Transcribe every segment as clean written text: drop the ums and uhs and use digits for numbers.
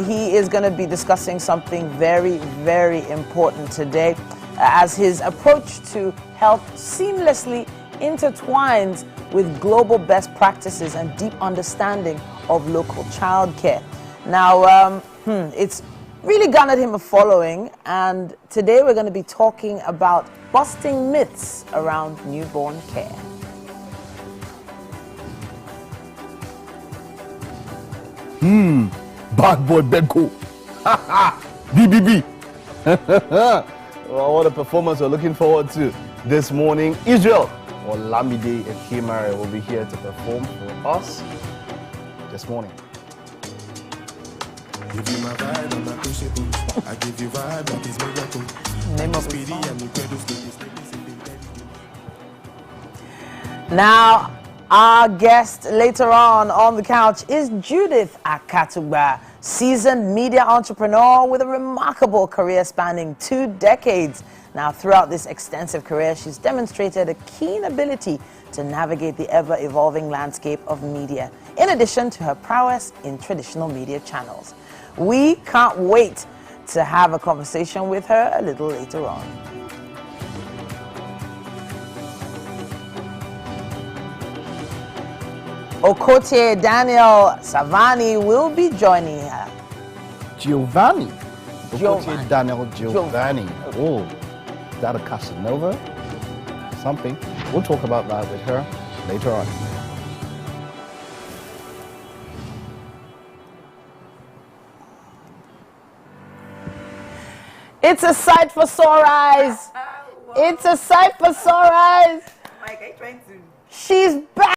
He is going to be discussing something very, very important today as his approach to health seamlessly intertwines with global best practices and deep understanding of local childcare. Now, it's really garnered him a following, and today we're going to be talking about busting myths around newborn care. Bad boy Beko. BBB. Well, what a performance we're looking forward to this morning. Israel or Lamide Ekimare will be here to perform for us this morning. Give you my vibe, I'm not pushable. I give you vibe, like it's miracle. Name of Speedy and incredible. Now, our guest later on the couch is Judith Akatugba, seasoned media entrepreneur with a remarkable career spanning 2 decades. Now, throughout this extensive career, she's demonstrated a keen ability to navigate the ever-evolving landscape of media, in addition to her prowess in traditional media channels. We can't wait to have a conversation with her a little later on. Okotie Daniel Savani will be joining her. Giovanni. Giovanni. Daniel Giovanni. Oh, is that a Casanova? Something. We'll talk about that with her later on. It's a sight for sore eyes. It's a sight for sore eyes. Mike, are you trying to? She's back.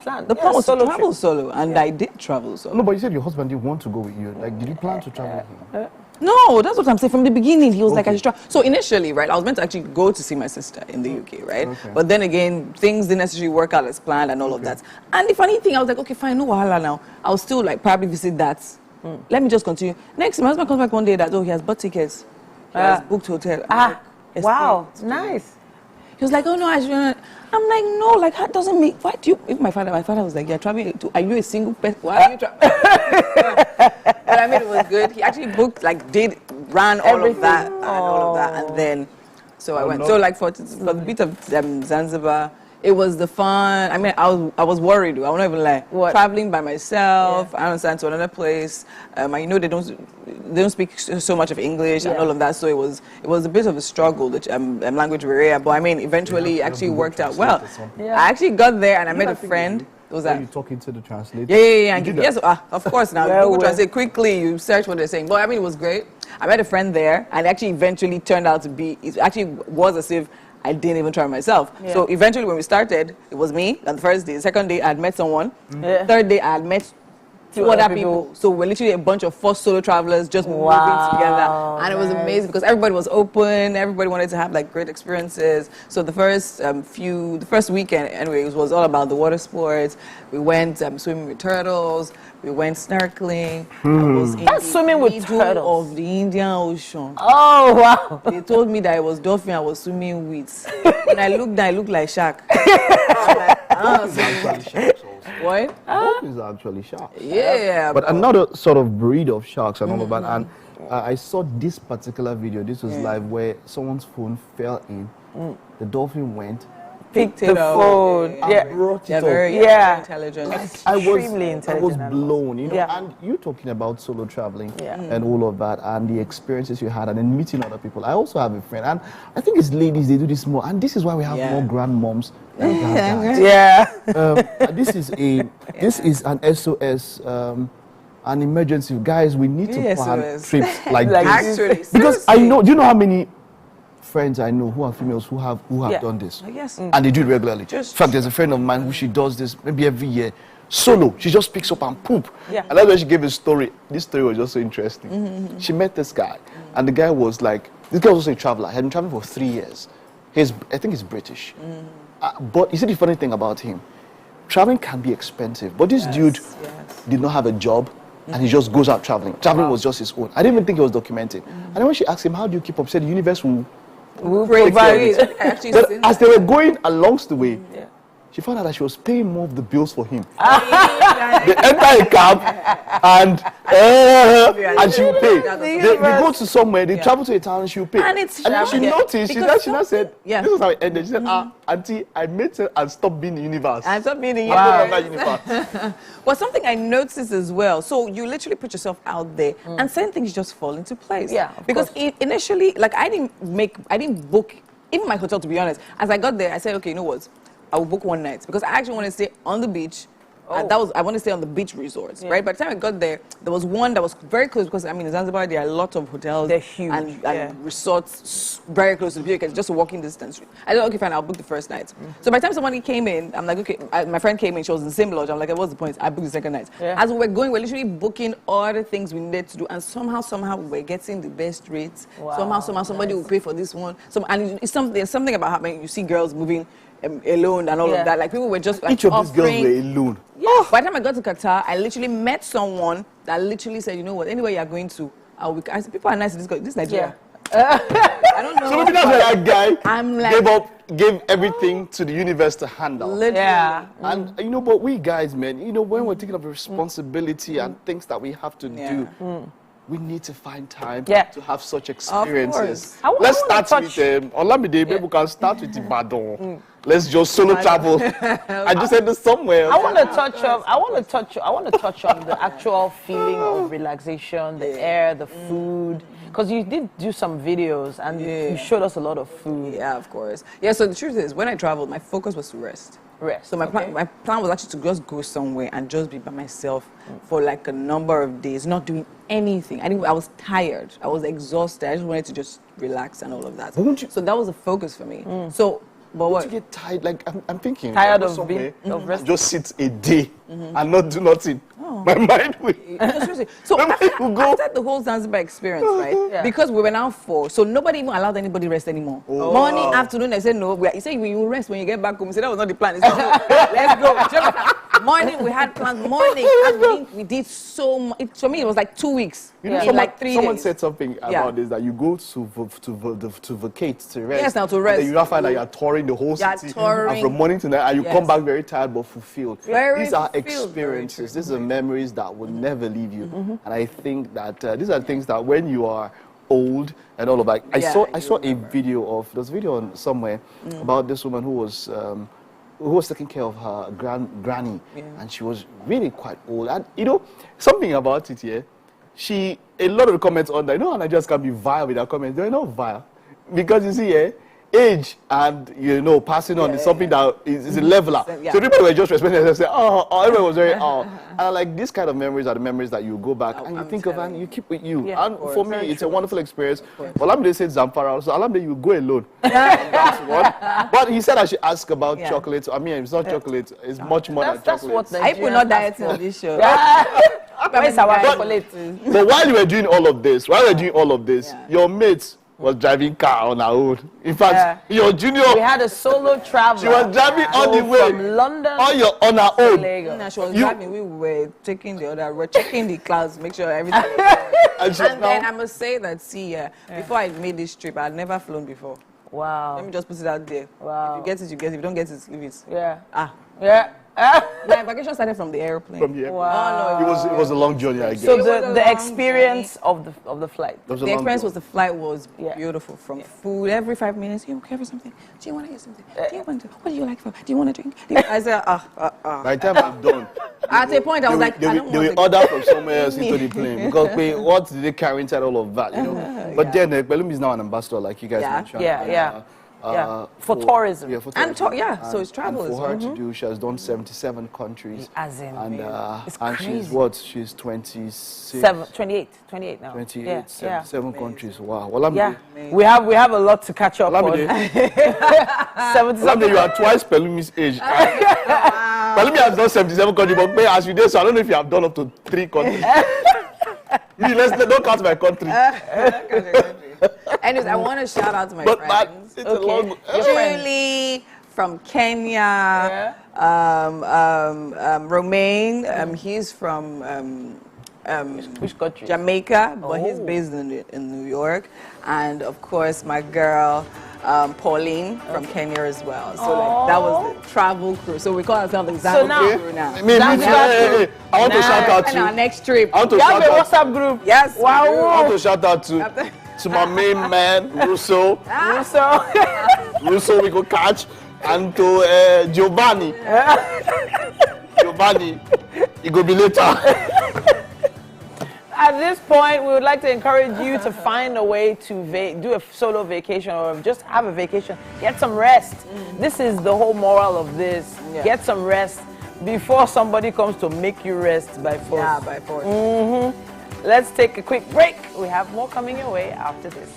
plan? The plan was to solo travel trip. solo, and I did travel solo. No, but you said your husband didn't want to go with you. Like, did you plan to travel with him? No, that's what I'm saying. From the beginning, he was like, I Okay. should try. So initially, right, I was meant to actually go to see my sister in the UK, right? Okay. But then again, things didn't necessarily work out as planned and all of that. And the funny thing, I was like, okay, fine, no wahala now. I'll still like probably visit that. Let me just continue. Next, my husband comes back one day that, oh, he has bought tickets. He has booked hotel. I'm like, Wow, escape. nice. He was like, oh no, I should. I'm like, no, like that doesn't make. Why do you? If my father was like, you're traveling to. Are you a single person? Why are you traveling? But I mean, it was good. He actually booked, like, ran all of that and all of that, and then, so I went. So like for the bit of Zanzibar, it was the fun. I mean, I was worried. I won't even lie. What? Traveling by myself, I understand, to another place. You know, they don't speak so much of English and all of that. So it was a bit of a struggle, the language barrier. But I mean, eventually, it actually worked out well. I actually got there and I met a friend. Was Are that? you talking to the translator? Yeah. You did that? Yes, of course. Now, Google Translate quickly. You search what they're saying. But I mean, it was great. I met a friend there, and actually, eventually turned out to be. It actually was as if I didn't even try myself. Yeah. So eventually, when we started, it was me. On the first day, the second day, I had met someone. Third day, I had met two other people. So we're literally a bunch of 4 solo travelers just moving together, and it was amazing because everybody was open. Everybody wanted to have like great experiences. So the first weekend, anyway, it was all about the water sports. We went swimming with turtles. We went snorkeling. I was in That's swimming with middle turtles. of the Indian Ocean. Oh, wow. They told me that it was dolphin I was swimming with. When I looked down, I looked like shark. I'm like, Dolphins are actually sharks also. what? Dolphins are actually sharks. Yeah. But another sort of breed of sharks and all of that. And I saw this particular video. This was live where someone's phone fell in. The dolphin went, Picked it the up. phone. and Yeah. brought it They're up. very Yeah. intelligent. Extremely I was intelligent animals. blown, you know. Yeah. And you talking about solo traveling Yeah. and all of that, and the experiences you had, and then meeting other people. I also have a friend, and I think it's ladies, they do this more, and this is why we have more grandmoms than granddads. Yeah. This is an SOS, an emergency. Guys, we need to plan SOS. trips like Like this. Actually, Because I seriously. know, do you know how many friends I know who are females who have Yeah. done this? Yes. And they do it regularly. In fact, there's a friend of mine who she does this maybe every year. Solo. She just picks up and poop. Yeah. And that's why she gave a story. This story was just so interesting. She met this guy, and the guy was like, this guy was also a traveler. He had been traveling for 3 years. I think he's British. But you see the funny thing about him, traveling can be expensive. But this dude did not have a job, and he just goes out traveling. Traveling was just his own. I didn't even think it was documented. And then when she asked him, how do you keep up? He said, the universe will Great. provide it. I actually But seen as that. they were going along the way, she found out that she was paying more of the bills for him. They enter a cab and she will pay. They go to somewhere, they travel to a town, and she will pay. And it's then she yeah. noticed, Because she now said, yeah. this is how it ended. She said, auntie, I made it and stopped being the universe. I'm not being the I'm no longer universe. Well, something I noticed as well. So you literally put yourself out there, and certain things just fall into place. Yeah, of because initially, like I didn't book even my hotel. To be honest, as I got there, I said, okay, you know what? I will book one night because I actually want to stay on the beach. And I want to stay on the beach resorts, right? By the time I got there, there was one that was very close because I mean in Zanzibar there are a lot of hotels. They're huge, and resorts very close to the beach. It's just a walking distance. I said, okay, fine, I'll book the first night. So by the time somebody came in, I'm like, okay, my friend came in, she was in the same lodge. I'm like, what's the point? I booked the second night. As we were going, we're literally booking all the things we needed to do, and somehow we were getting the best rates. Somehow somebody will pay for this one. And there's something about how you see girls moving alone and all of that. Like people were just like Each of these girls offering. were alone. Yeah. By the time I got to Qatar, I literally met someone that literally said, you know what, anywhere you're going to, I said, people are nice in this Nigeria. I don't know. So maybe that's why that guy I'm like, gave everything to the universe to handle. literally. Yeah. And you know, but we guys, man, you know, when we're thinking of responsibility and things that we have to do, we need to find time to have such experiences. course. Let's start with Olamide. Maybe we can start with Ibadan. Let's just solo travel. I just said this somewhere. I want to touch on the actual feeling of relaxation, the air, the food. Because you did do some videos and you showed us a lot of food. Yeah, of course. Yeah, so the truth is, when I traveled, my focus was to rest. So my plan was actually to just go somewhere and just be by myself for like a number of days, not doing anything. I was tired. I was exhausted. I just wanted to just relax and all of that. So that was the focus for me. So But what? You get tired. Like I'm thinking. Tired I go of somewhere, being of rest. just sit a day and not do nothing. My mind will. No, seriously. So My mind will go. after the whole Zanzibar experience, right? Yeah. Because we were now 4, so nobody even allowed anybody rest anymore. Morning, afternoon, they said no. He said you will rest when you get back home. He said that was not the plan. He said, no, let's go. Morning, we had plans. Morning, and we did so much. For me, it was like 2 weeks. You know, In like 3 days. someone said something about this, that you go to vacate, to rest. Yes, now to rest. And then you now find that you're touring the whole You're city. touring. And from morning to night, and you Yes. come back very tired but fulfilled. Very These are fulfilled, experiences. These are memories that will never leave you. And I think that these are things that when you are old and all of that. I saw a video of, there's a video on somewhere about this woman who was taking care of her granny, and she was really quite old. And you know, something about it here, a lot of the comments on that, and I just can't be vile with her comments. They're not vile. Because you see, age and, passing on is something that is a leveler. Yeah. So people were just respecting themselves, say, everyone was very, And like these kind of memories are the memories that you go back and you think of and you keep with you. Yeah, and for me, it's a wonderful experience. Well, Alamde said Zamfara, so Alamde, you go alone. That's one. But he said I should ask about chocolate. I mean, it's not chocolate. It's much more than That's chocolate. what I put not dieting on this show. Where's our chocolate? But while you were doing all of this, your mates was driving car on her own. In fact, your junior, We had a solo travel. she was driving all the way from London on her to own. Lagos. No, she was driving. We were taking the other. We're checking the clouds, make sure everything. And she's And then now, I must say that, before I made this trip, I had never flown before. Wow. Let me just put it out there. Wow. If you get it, you get it. If you don't get it, leave it. Yeah. Yeah. My vacation started from the airplane. from here. Wow. It was a long journey, I guess. So It was a the long experience of the flight. It was a The long experience journey. was the flight was Yeah. beautiful. From food, every 5 minutes, you care for something? Do you want to get something? Do you want to? What do you like for? Do you want to drink? I said, By the time I'm done, At a point, I was like, I don't they want will to. order from somewhere else into the plane because what did they carry inside all of that, But then Belumi is now an ambassador, like you guys mentioned. For tourism. Yeah, for And tourism. so it's travel And as for her well. to do, she has done 77 countries. As in, and it's and crazy. she's what? She's 26. 28 now. 28, Yeah, 77 countries. Wow. Well, Yeah. We have a lot to catch up on. Olamide, 77. you are twice Pelumi's age. Pelumi has done 77 countries, but as you did, so I don't know if you have done up to 3 countries. Me, don't count my country. Anyways, I want to shout out to my But friends. it's a long. Julie from Kenya, Romain, he's from Which country? Jamaica, but he's based in New York, and of course my girl Pauline from Kenya as well. So like, that was the travel crew. So we call ourselves the Zanzibar now- crew now. I want to shout out And our to. next trip. I want to You have shout a out. WhatsApp group. Yes. I Wow. want to shout out to my main man Russo. Russo we go catch, and to Giovanni. Giovanni, it go be later. At this point, we would like to encourage you to find a way to do a solo vacation or just have a vacation. Get some rest. This is the whole moral of this. Yeah. Get some rest before somebody comes to make you rest by force. Yeah, by force. Let's take a quick break. We have more coming your way after this.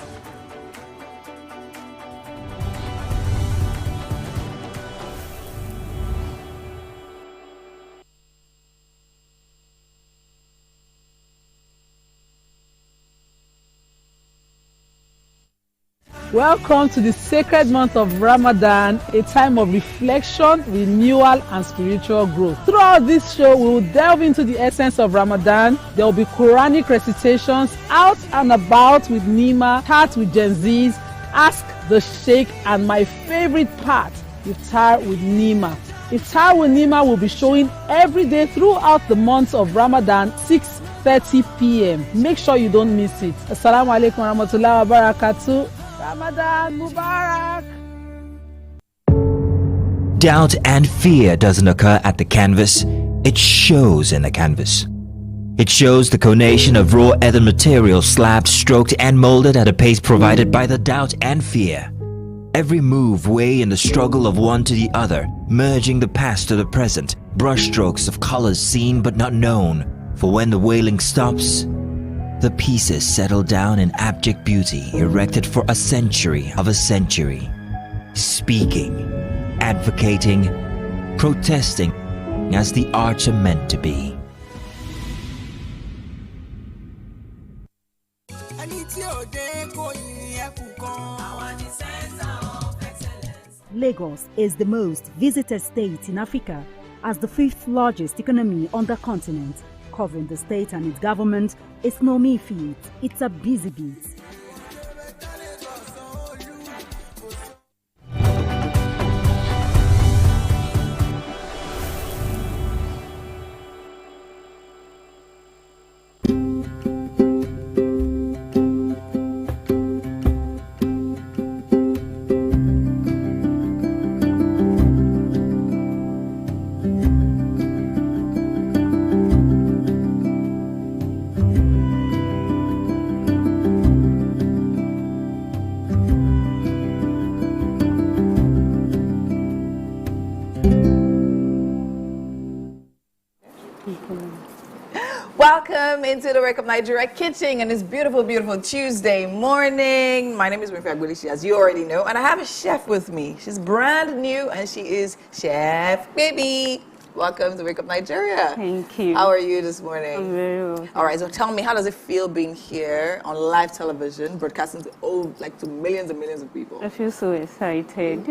Welcome to the sacred month of Ramadan, a time of reflection, renewal, and spiritual growth. Throughout this show, we will delve into the essence of Ramadan. There will be Quranic recitations, out and about with Nima, chat with Gen Zs, ask the Sheikh, and my favorite part, Iftar with Nima. Iftar with Nima will be showing every day throughout the months of Ramadan, 6:30 p.m. Make sure you don't miss it. Assalamu alaikum warahmatullahi wabarakatuh. Ramadan Mubarak! Doubt and fear doesn't occur at the canvas, it shows in the canvas. It shows the conation of raw earthen material slabbed, stroked and molded at a pace provided by the doubt and fear. Every move weigh in the struggle of one to the other, merging the past to the present, brushstrokes of colors seen but not known. For when the wailing stops, the pieces settle down in abject beauty, erected for a century of a century. speaking, advocating, protesting as the arts are meant to be. Lagos is the most visited state in Africa as the 5th largest economy on the continent. Covering the state and its government is no mean feat, it's a busy beat. Welcome into the Wake Up Nigeria kitchen and this beautiful, beautiful Tuesday morning. My name is Winfrey Agbolishi, as you already know, and I have a chef with me. She's brand new and she is Chef Baby. Welcome to Wake Up Nigeria. Thank you. How are you this morning? I'm very well. All right, so tell me, how does it feel being here on live television, broadcasting to to millions and millions of people? I feel so excited.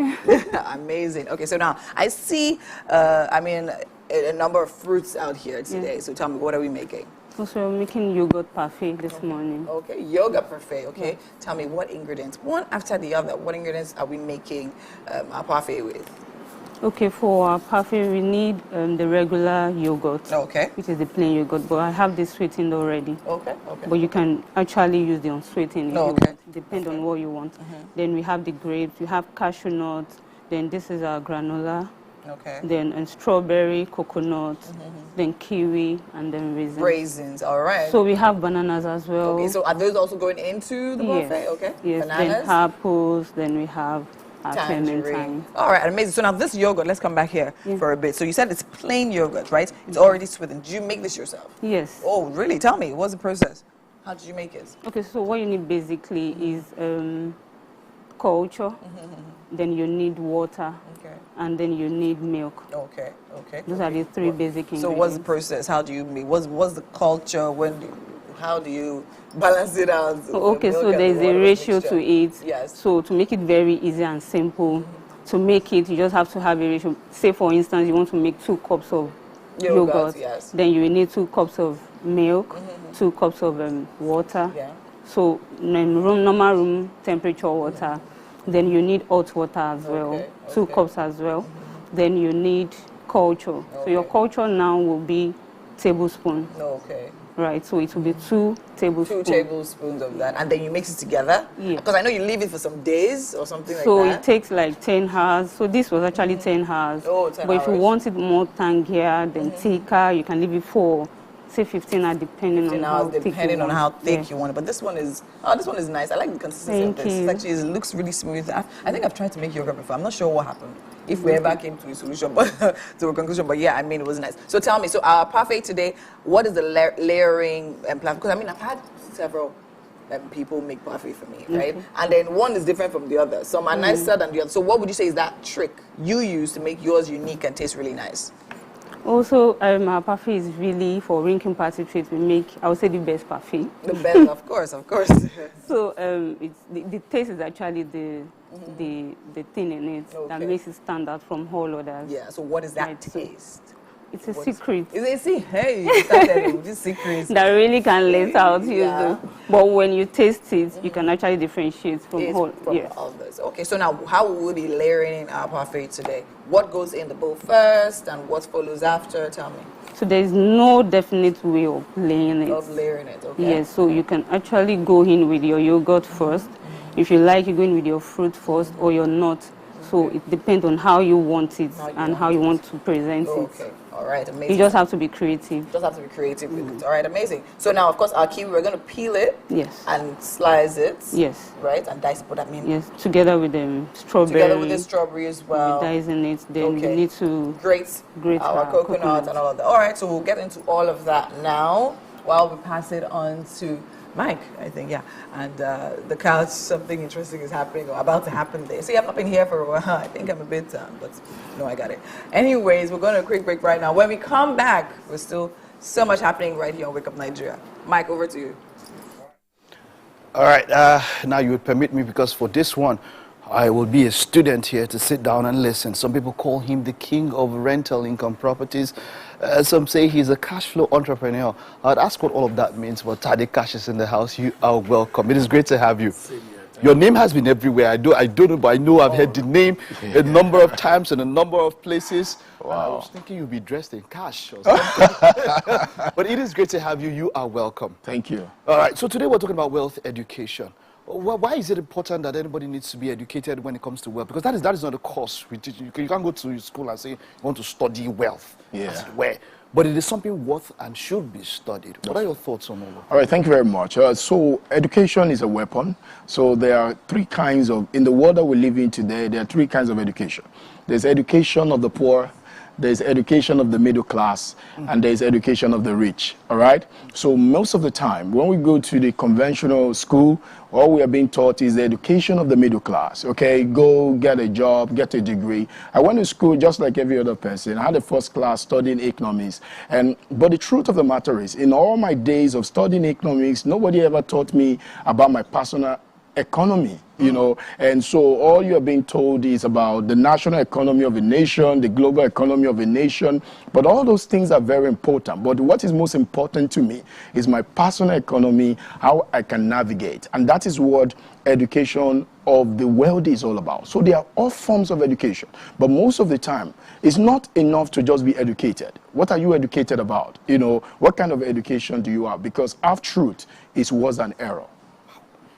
Amazing. Okay, so now I see, a number of fruits out here today. Yeah. So tell me, what are we making? Also, we're making yogurt parfait this morning. Okay, yogurt parfait. Okay, yeah. Tell me what ingredients, one after the other, what ingredients are we making our parfait with? Okay, for our parfait, we need the regular yogurt. Okay. Which is the plain yogurt, but I have this sweetened already. Okay, okay. But you can actually use the unsweetened if you want. Depend on what you want. Then we have the grapes, we have cashew nuts, then this is our granola. Okay. Then strawberry, coconut, then kiwi, and then raisins. Raisins, all right. So we have bananas as well. Okay, so are those also going into the buffet? Yes. Okay. Yes, Bananas. then apples, then we have tangerine. All right, amazing. So now this yogurt, let's come back here for a bit. So you said it's plain yogurt, right? It's already sweetened. Did you make this yourself? Yes. Oh, really? Tell me, what's the process? How did you make it? Okay, so what you need basically is culture, then you need water, and then you need milk. Okay, okay. Those are the three basic ingredients. So what's the process? How do you make? What's the culture? How do you balance it out? Okay, so there's a ratio to it. Yes. So to make it very easy and simple, to make it, you just have to have a ratio. Say, for instance, you want to make 2 cups of yogurt. Yes. Then you will need 2 cups of milk, 2 cups of water. Yeah. So normal room temperature water. Then you need hot water as well, 2 cups as well. Then you need culture. So your culture now will be tablespoon. Okay. Right, so it will be 2 tablespoons. 2 tablespoons of that, and then you mix it together? Yeah. Because I know you leave it for some days or something like that. So it takes like 10 hours. So this was actually 10 hours. Oh, 10 but hours. If you want it more tangier, then thicker, you can leave it for, say, 15 hours, depending on how thick depending you on want. how thick you want it. But this one is nice. I like the consistency of this. It's actually, it looks really smooth. I think I've tried to make yogurt before. I'm not sure what happened. If we ever came to a solution, to a conclusion, but yeah, I mean, it was nice. So tell me, so our parfait today, what is the layering plan? Because I mean, I've had several people make parfait for me, right? And then one is different from the other. Some are nicer than the other. So what would you say is that trick you use to make yours unique and taste really nice? Also, our parfait is really for Rinkin party treats. We make, I would say, the best parfait. The best, of course, of course. So it's the taste is actually the thing in it that makes it stand out from all others. Yeah. So what is that taste? It's a secret. Is it? See, hey, you started this secret that really can let out. But when you taste it, you can actually differentiate from others. Okay, so now how will we be layering in our parfait today? What goes in the bowl first and what follows after? Tell me. So there is no definite way of layering it. Of layering it, okay. Yes, so you can actually go in with your yogurt first. If you like, you go in with your fruit first or your nut. So it depends on how you want it and how you want to present it. Okay, all right, amazing. You just have to be creative. Just have to be creative with it. All right, amazing. So now, of course, our kiwi, we're going to peel it. Yes. And slice it. Yes. Right, and dice it. What that means? Yes, together with the strawberry. Together with the strawberry as well. We're dicing it. Then you need to grate our coconut and all of that. All right, so we'll get into all of that now while we pass it on to Mike, I think, yeah. And the couch, something interesting is happening or about to happen there. See, I've not been here for a while. I think I'm a bit, but no, I got it. Anyways, we're going to a quick break right now. When we come back, there's still so much happening right here on Wake Up Nigeria. Mike, over to you. All right, now you would permit me, because for this one, I will be a student here to sit down and listen. Some people call him the king of rental income properties. Some say he's a cash flow entrepreneur. I'd ask what all of that means, but Tade Cash is in the house. You are welcome. It is great to have you. Your name has been everywhere. I don't know, but I know I've heard the name a number of times in a number of places. Wow. I was thinking you'd be dressed in cash or something. But it is great to have you. You are welcome. Thank you. All right, so today we're talking about wealth education. Why is it important that anybody needs to be educated when it comes to wealth? Because that is not a course we teach. You can't go to school and say you want to study wealth. Yeah. Where? But it is something worth and should be studied. What are your thoughts on all of that? All right, thank you very much. So education is a weapon. So there are three kinds of, in the world that we live in today, there are three kinds of education. There's education of the poor, there's education of the middle class, and there's education of the rich, all right? So most of the time, when we go to the conventional school, all we are being taught is the education of the middle class, okay? Go get a job, get a degree. I went to school just like every other person. I had a first class studying economics. But the truth of the matter is, in all my days of studying economics, nobody ever taught me about my personal economy, you know, and so all you're being told is about the national economy of a nation, the global economy of a nation, but all those things are very important. But what is most important to me is my personal economy, how I can navigate, and that is what education of the wealthy is all about. So there are all forms of education, but most of the time it's not enough to just be educated. What are you educated about? You know, what kind of education do you have? Because half-truth is worse than error.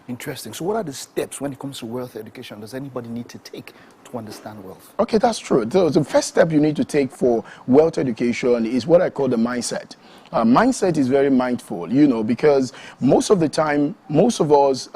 Interesting. So what are the steps when it comes to wealth education? Does anybody need to take to understand wealth? Okay, that's true. The first step you need to take for wealth education is what I call the mindset. Mindset is very mindful, you know, because most of the time, most of us,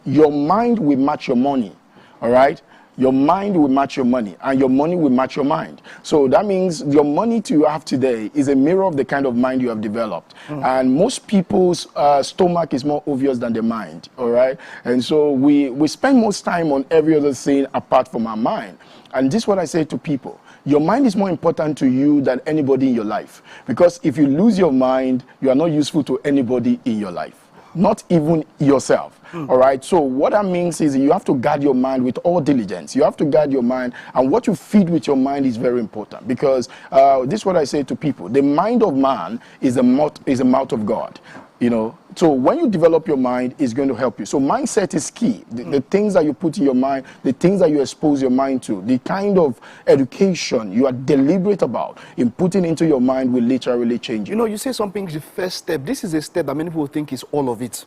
your mind will match your money, all right? Your mind will match your money, and your money will match your mind. So that means your money you have today is a mirror of the kind of mind you have developed. And most people's stomach is more obvious than their mind, all right? And so we spend most time on every other thing apart from our mind. And this is what I say to people. Your mind is more important to you than anybody in your life. Because if you lose your mind, you are not useful to anybody in your life. Not even yourself. All right. So what that means is you have to guard your mind with all diligence. You have to guard your mind, and what you feed with your mind is very important, because this is what I say to people: the mind of man is the mouth of God. You know, so when you develop your mind, it's going to help you. So mindset is key. The things that you put in your mind, the things that you expose your mind to, the kind of education you are deliberate about in putting into your mind will literally change you. You know, you say something, the first step. This is a step that many people think is all of it,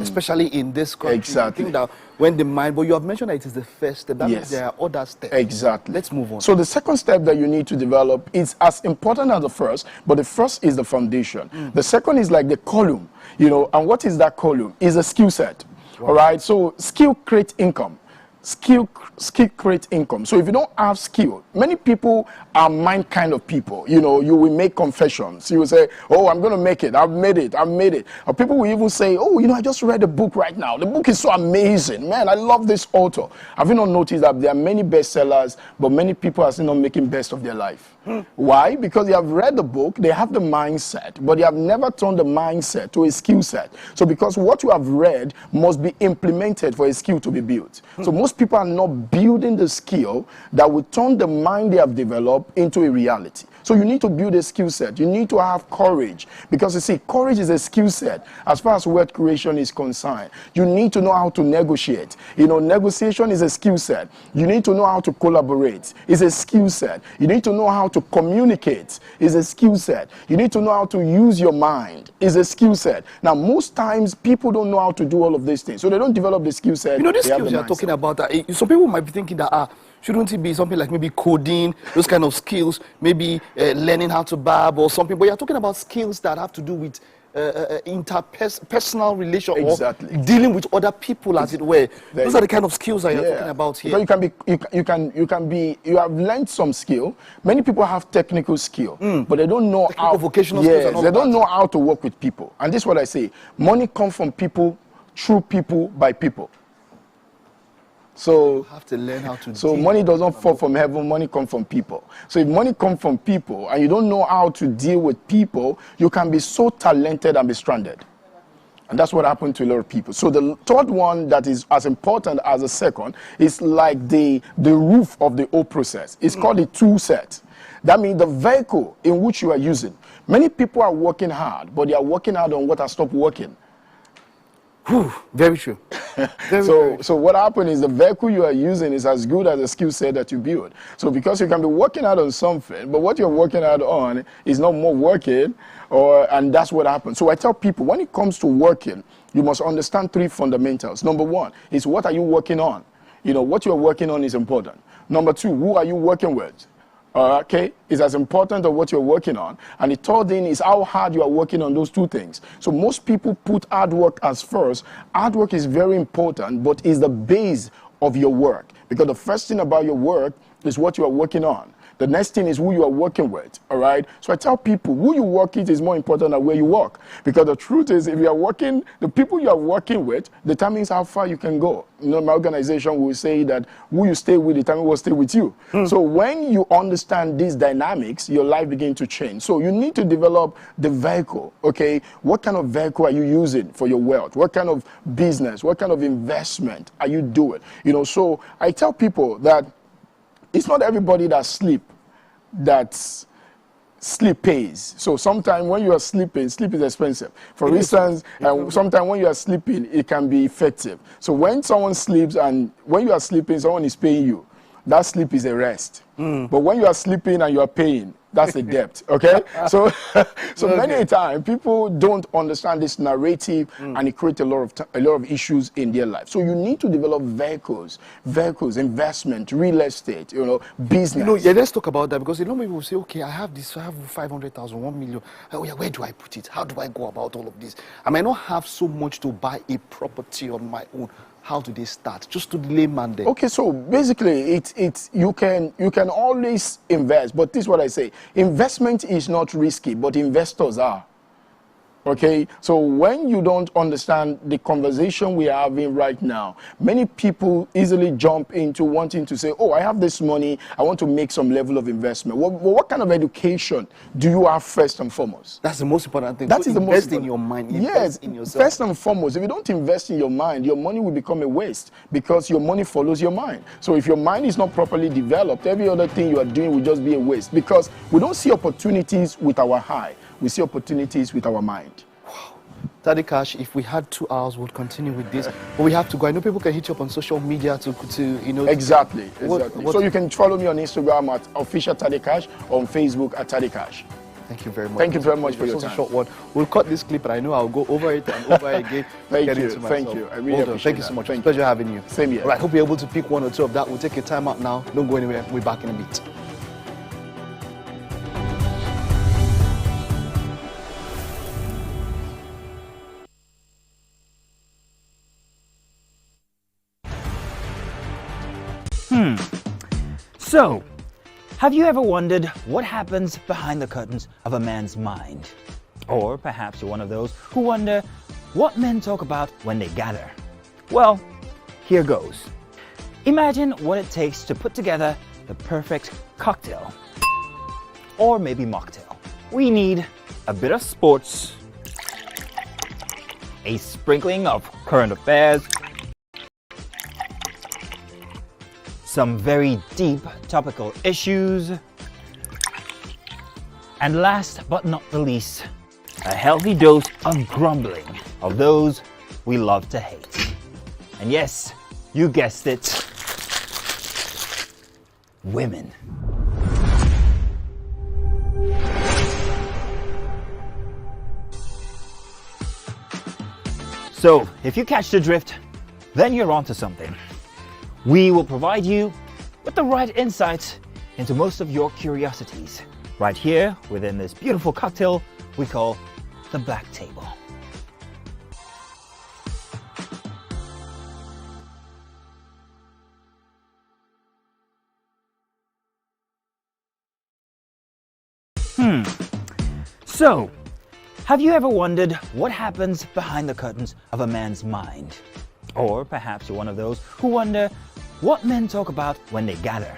especially in this country. Exactly. You think that when the mind, but you have mentioned that it is the first step. That means there are other steps. Exactly. Let's move on. So the second step that you need to develop is as important as the first, but the first is the foundation. The second is like the column. You know, and what is that column? Is a skill set. Wow. All right. So skill creates income. Skill creates income. So if you don't have skill, many people are mind kind of people. You know, you will make confessions. You will say, oh, I'm going to make it. I've made it. I've made it. Or people will even say, oh, you know, I just read a book right now. The book is so amazing. Man, I love this author. Have you not noticed that there are many bestsellers, but many people are still not making best of their life? Why? Because they have read the book, they have the mindset, but they have never turned the mindset to a skill set. So because what you have read must be implemented for a skill to be built. So most people are not building the skill that will turn the mind they have developed into a reality. So you need to build a skill set. You need to have courage, because you see, courage is a skill set as far as wealth creation is concerned. You need to know how to negotiate. You know, negotiation is a skill set. You need to know how to collaborate. It's a skill set. You need to know how to communicate. It's a skill set. You need to know how to use your mind. It's a skill set. Now, most times people don't know how to do all of these things, so they don't develop the skill set. You know, these skills you're talking about, some people might be thinking that, shouldn't it be something like maybe coding, those kind of skills, maybe learning how to barb or something? But you're talking about skills that have to do with interpersonal relation, Exactly. or dealing with other people, as it were. Those are the kind of skills that you're talking about here. Because you have learned some skill. Many people have technical skill, but they don't know how. Vocational skills and all they don't that. know how to work with people. And this is what I say: money comes from people, through people, by people. So you have to learn how to. So money doesn't fall from heaven. Money comes from people. So if money comes from people and you don't know how to deal with people, you can be so talented and be stranded. And that's what happened to a lot of people. So the third one that is as important as the second is like the roof of the whole process. It's called the tool set. That means the vehicle in which you are using. Many people are working hard, but they are working hard on what has stopped working. Whew, very true. So what happened is the vehicle you are using is as good as the skill set that you build. So because you can be working hard on something, but what you're working hard on is not more working, and that's what happens. So I tell people, when it comes to working, you must understand three fundamentals. Number one is, what are you working on? You know, what you're working on is important. Number two, who are you working with? Okay, is as important as what you're working on. And the third thing is how hard you are working on those two things. So most people put hard work as first. Hard work is very important, but is the base of your work. Because the first thing about your work is what you are working on. The next thing is who you are working with, all right? So I tell people, who you work with is more important than where you work. Because the truth is, if you are working, the people you are working with determines how far you can go. You know, my organization will say that who you stay with determines who will stay with you. So when you understand these dynamics, your life begins to change. So you need to develop the vehicle, okay? What kind of vehicle are you using for your wealth? What kind of business, what kind of investment are you doing? You know, so I tell people that it's not everybody that sleep pays. So sometimes when you are sleeping, sleep is expensive. For instance, sometimes when you are sleeping, it can be effective. So when someone sleeps and when you are sleeping, someone is paying you, that sleep is a rest. But when you are sleeping and you are paying, that's a debt, okay? So many a time, people don't understand this narrative, and it creates a lot of issues in their life. So you need to develop vehicles, investment, real estate, you know, business. You know, yeah, let's talk about that, because you know, people will say, okay, I have 500,000, 1 million. Oh yeah, where do I put it? How do I go about all of this? I might not have so much to buy a property on my own. How do they start? Just to the layman there. Okay, so basically, you can always invest, but this is what I say: investment is not risky, but investors are. Okay, so when you don't understand the conversation we are having right now, many people easily jump into wanting to say, oh, I have this money, I want to make some level of investment. What kind of education do you have first and foremost? That's the most important thing. That is the most important. Invest in your mind. Yes, in yourself. First and foremost, if you don't invest in your mind, your money will become a waste, because your money follows your mind. So if your mind is not properly developed, every other thing you are doing will just be a waste, because we don't see opportunities with our eye. We see opportunities with our mind. Wow. Daddy Cash, if we had 2 hours, we'll continue with this. But we have to go. I know people can hit you up on social media to you know. Exactly. So you can follow me on Instagram at official Daddy Cash, on Facebook at Daddy Cash. Thank you very much. Thank you very much for your time. A short one. We'll cut this clip, and I know I'll go over it and over again. Thank you. I really appreciate Thank you so much. It's a pleasure having you. Same here. All right, hope you're able to pick 1 or 2 of that. We'll take your time out now. Don't go anywhere. We'll be back in a bit. So, have you ever wondered what happens behind the curtains of a man's mind? Or perhaps you're one of those who wonder what men talk about when they gather. Well, here goes. Imagine what it takes to put together the perfect cocktail. Or maybe mocktail. We need a bit of sports, a sprinkling of current affairs, some very deep topical issues, and last but not the least, a healthy dose of grumbling of those we love to hate. And yes, you guessed it, women. So, if you catch the drift, then you're onto something. We will provide you with the right insights into most of your curiosities right here within this beautiful cocktail we call the black table. So, have you ever wondered what happens behind the curtains of a man's mind? Or perhaps you're one of those who wonder what men talk about when they gather.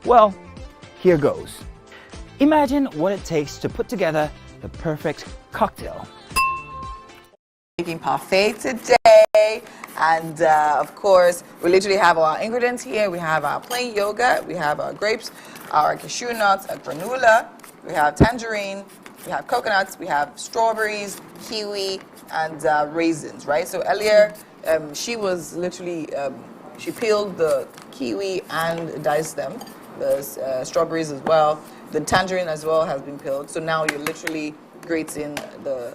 Well, here goes. Imagine what it takes to put together the perfect cocktail. Making parfait today, and of course we literally have our ingredients here. We have our plain yogurt, we have our grapes, our cashew nuts, a granola, we have tangerine, we have coconuts, we have strawberries, kiwi, and raisins, right? So earlier she was literally she peeled the kiwi and diced them, the strawberries as well, the tangerine as well has been peeled. So now you're literally grating the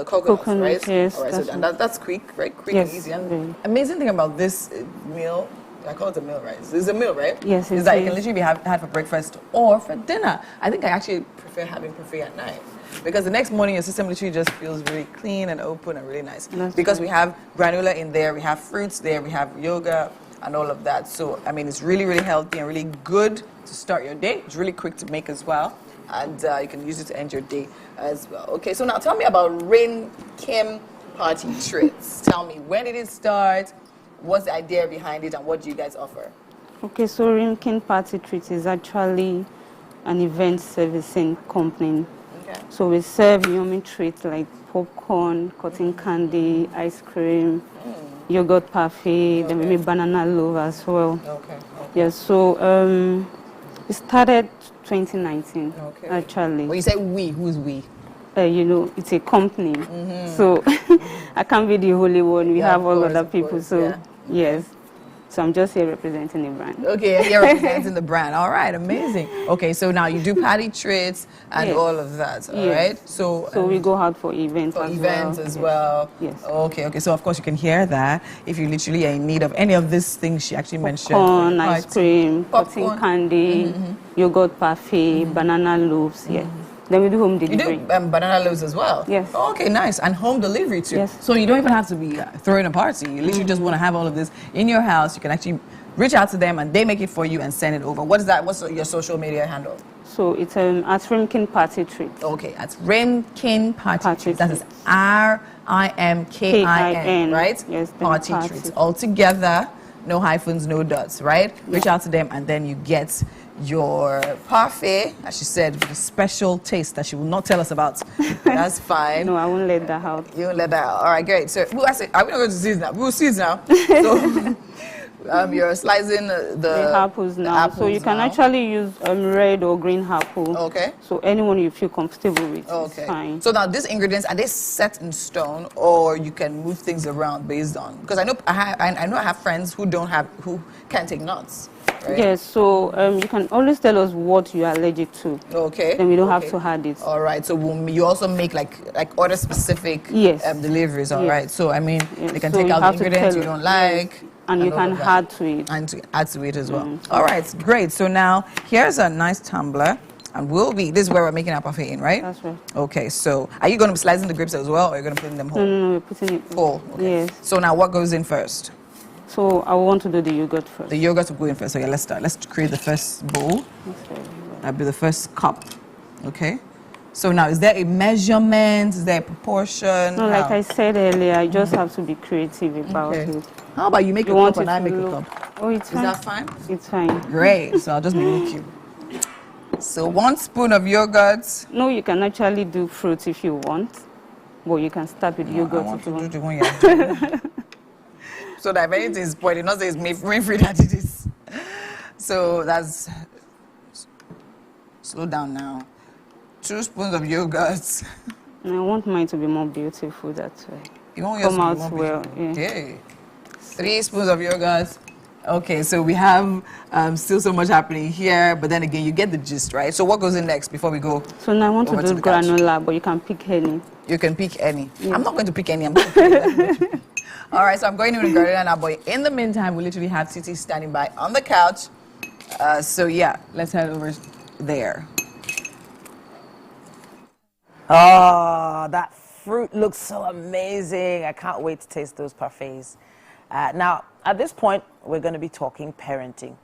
coconuts, right? Yes, all right, so that's quick, right? Quick yes, and easy. And amazing thing about this meal, I call it a meal, right? It's a meal, right? Yes, is that it can literally be had for breakfast or for dinner. I think I actually prefer having parfait at night because the next morning your system literally just feels very clean and open and really nice. Because we have granola in there, we have fruits there, we have yogurt and all of that. So I mean, it's really, really healthy and really good to start your day. It's really quick to make as well. And you can use it to end your day as well. Okay, so now tell me about Rain Kim Party Treats. Tell me, when did it start? What's the idea behind it, and what do you guys offer? Okay, so Rain Kim Party Treats is actually an event servicing company. Okay. So we serve yummy treats like popcorn, cotton candy, ice cream, yogurt parfait, then maybe banana loaf as well. Okay. Yes, so it started 2019, actually. When you say we, who's we? You know, it's a company, so I can't be the only one. We have all other people, so yes. So I'm just here representing the brand. Okay, you're representing the brand. All right, amazing. Okay, so now you do party treats and all of that, all right? So we go out for events as well. Yes. Okay, so of course you can hear that if you literally are in need of any of these things she actually mentioned. Popcorn, ice cream, cotton candy, yogurt parfait, banana loaves, Then we do home delivery. You do banana loaves as well? Yes. Oh, okay, nice. And home delivery too. Yes. So you don't even have to be throwing a party. You literally just want to have all of this in your house. You can actually reach out to them and they make it for you and send it over. What is that? What's your social media handle? So it's at Rimkin Party Treat. Okay, at Rimkin Party Treat. That is RIMKIN, right? Yes. Party Treats. All together, no hyphens, no dots, right? Reach out to them and then you get your parfait, as she said, with a special taste that she will not tell us about. That's fine. No, I won't let that out. You won't let that out. All right, great. So, are we not going to see it now? We'll see it now. So, you're slicing the apples now. So you can actually use red or green apple. Okay. So anyone you feel comfortable with is fine. So now these ingredients, are they set in stone, or you can move things around based on? Because I know I have friends who can't take nuts. Right? Yes, so you can always tell us what you are allergic to. Okay. Then we don't have to add it. All right. So you also make like order specific deliveries. All right. So I mean, you can take out the ingredients you don't like. And you can add to it. And to add to it as well. All right. Great. So now here's a nice tumbler. And this is where we're making our parfait in, right? That's right. Okay. So are you going to be slicing the grapes as well, or are you going to put them whole? No, we're putting it whole. Okay. Yes. So now what goes in first? So I want to do the yogurt first. The yogurt will go in first. So yeah, let's start. Let's create the first bowl. That'll be the first cup. Okay. So now, is there a measurement? Is there a proportion? No, like I said earlier, I just have to be creative about it. How about you make a cup and I make a cup? Oh, it's fine. Is that fine? It's fine. Great. So I'll just mimic you. So 1 spoon of yogurt. No, you can actually do fruit if you want, but you can start with yogurt if you want. Do the one you're doing. So that if anything is spoiled, not say it's rain-free that it is. So that's... Slow down now. 2 spoons of yogurt. I want mine to be more beautiful, that's why. You want yours come to out be more well. beautiful? Yeah. Okay. 3 spoons of yogurt. Okay, so we have still so much happening here, but then again, you get the gist, right? So what goes in next before we go? So now I want to do granola, but you can pick any. You can pick any. Yes. I'm not going to pick any. I'm going to pick All right, so I'm going in with granola now, but in the meantime, we literally have Titi standing by on the couch. So yeah, let's head over there. Oh, that fruit looks so amazing. I can't wait to taste those parfaits. Now, at this point, we're going to be talking parenting.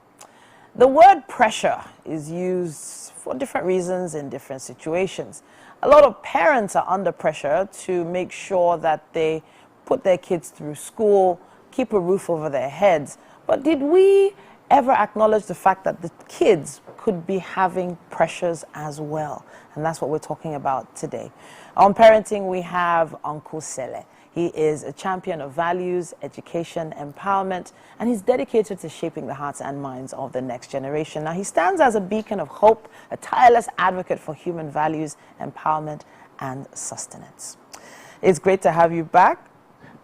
The word pressure is used for different reasons in different situations. A lot of parents are under pressure to make sure that they put their kids through school, keep a roof over their heads. But did we ever acknowledge the fact that the kids could be having pressures as well? And that's what we're talking about today. On parenting, we have Uncle Sele. He is a champion of values, education, empowerment, and he's dedicated to shaping the hearts and minds of the next generation. Now, he stands as a beacon of hope, a tireless advocate for human values, empowerment, and sustenance. It's great to have you back.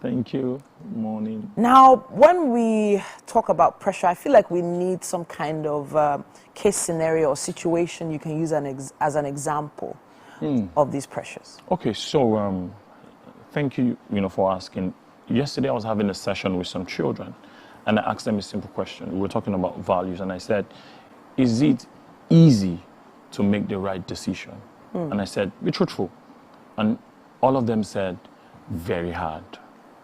Thank you. Morning. Now, when we talk about pressure, I feel like we need some kind of case scenario or situation you can use as an example of these pressures. Okay, so thank you, for asking. Yesterday, I was having a session with some children, and I asked them a simple question. We were talking about values, and I said, "Is it easy to make the right decision?" And I said, "Be truthful," and all of them said, "Very hard."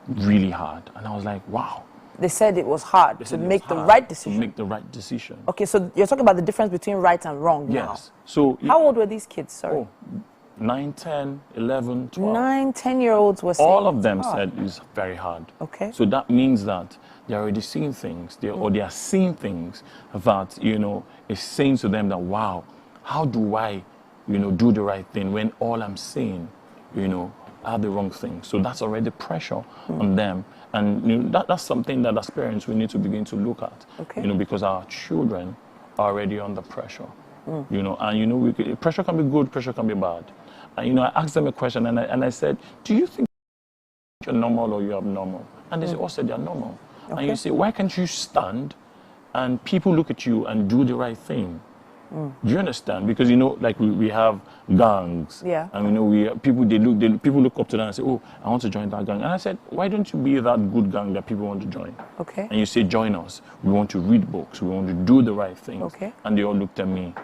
Really hard. And I was like, wow. They said it was hard to make the right decision. To make the right decision. Okay, so you're talking about the difference between right and wrong now. Yes. So how old were these kids? Sorry. Oh, 9, 10, 11, 12. 9, 10-year-olds were saying all of them it's said it's very hard. Okay. So that means that they're already seeing things, or they are seeing things that, is saying to them that, wow, how do I, do the right thing when all I'm saying, are the wrong thing. So that's already pressure on them. And that's something that as parents we need to begin to look at. Okay. Because our children are already under pressure. And pressure can be good, pressure can be bad. And I asked them a question and I said, do you think you're normal or you're abnormal? And they all said they're normal. Okay. And you say, why can't you stand and people look at you and do the right thing? Do you understand? Because like we have gangs, and people look up to them and say, "Oh, I want to join that gang." And I said, "Why don't you be that good gang that people want to join?" Okay. And you say, "Join us. We want to read books. We want to do the right things." Okay. And they all looked at me,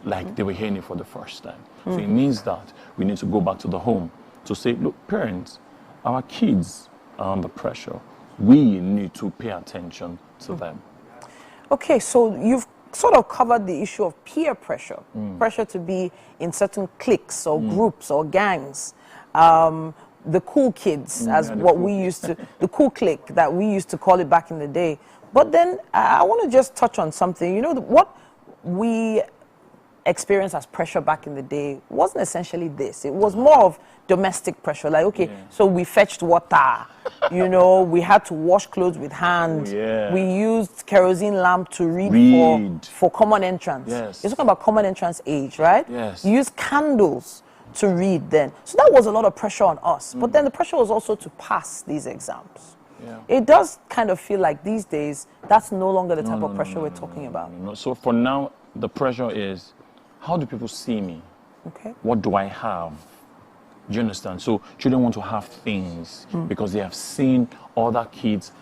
like they were hearing it for the first time. So it means that we need to go back to the home to say, "Look, parents, our kids are under pressure. We need to pay attention to them." Okay, so you've sort of covered the issue of peer pressure, pressure to be in certain cliques or groups or gangs. The cool kids, the cool clique that we used to call it back in the day. But then I want to just touch on something. What we experienced as pressure back in the day wasn't essentially this. It was more of domestic pressure. Like, okay, so we fetched water, we had to wash clothes with hand. We used kerosene lamp to read. For common entrance. Yes. You're talking about common entrance age, right? Yes. You used candles to read then. So that was a lot of pressure on us. But then the pressure was also to pass these exams. Yeah. It does kind of feel like these days, that's no longer the type of pressure we're talking about. So for now, the pressure is, how do people see me? Okay. What do I have? Do you understand? So children want to have things because they have seen other kids,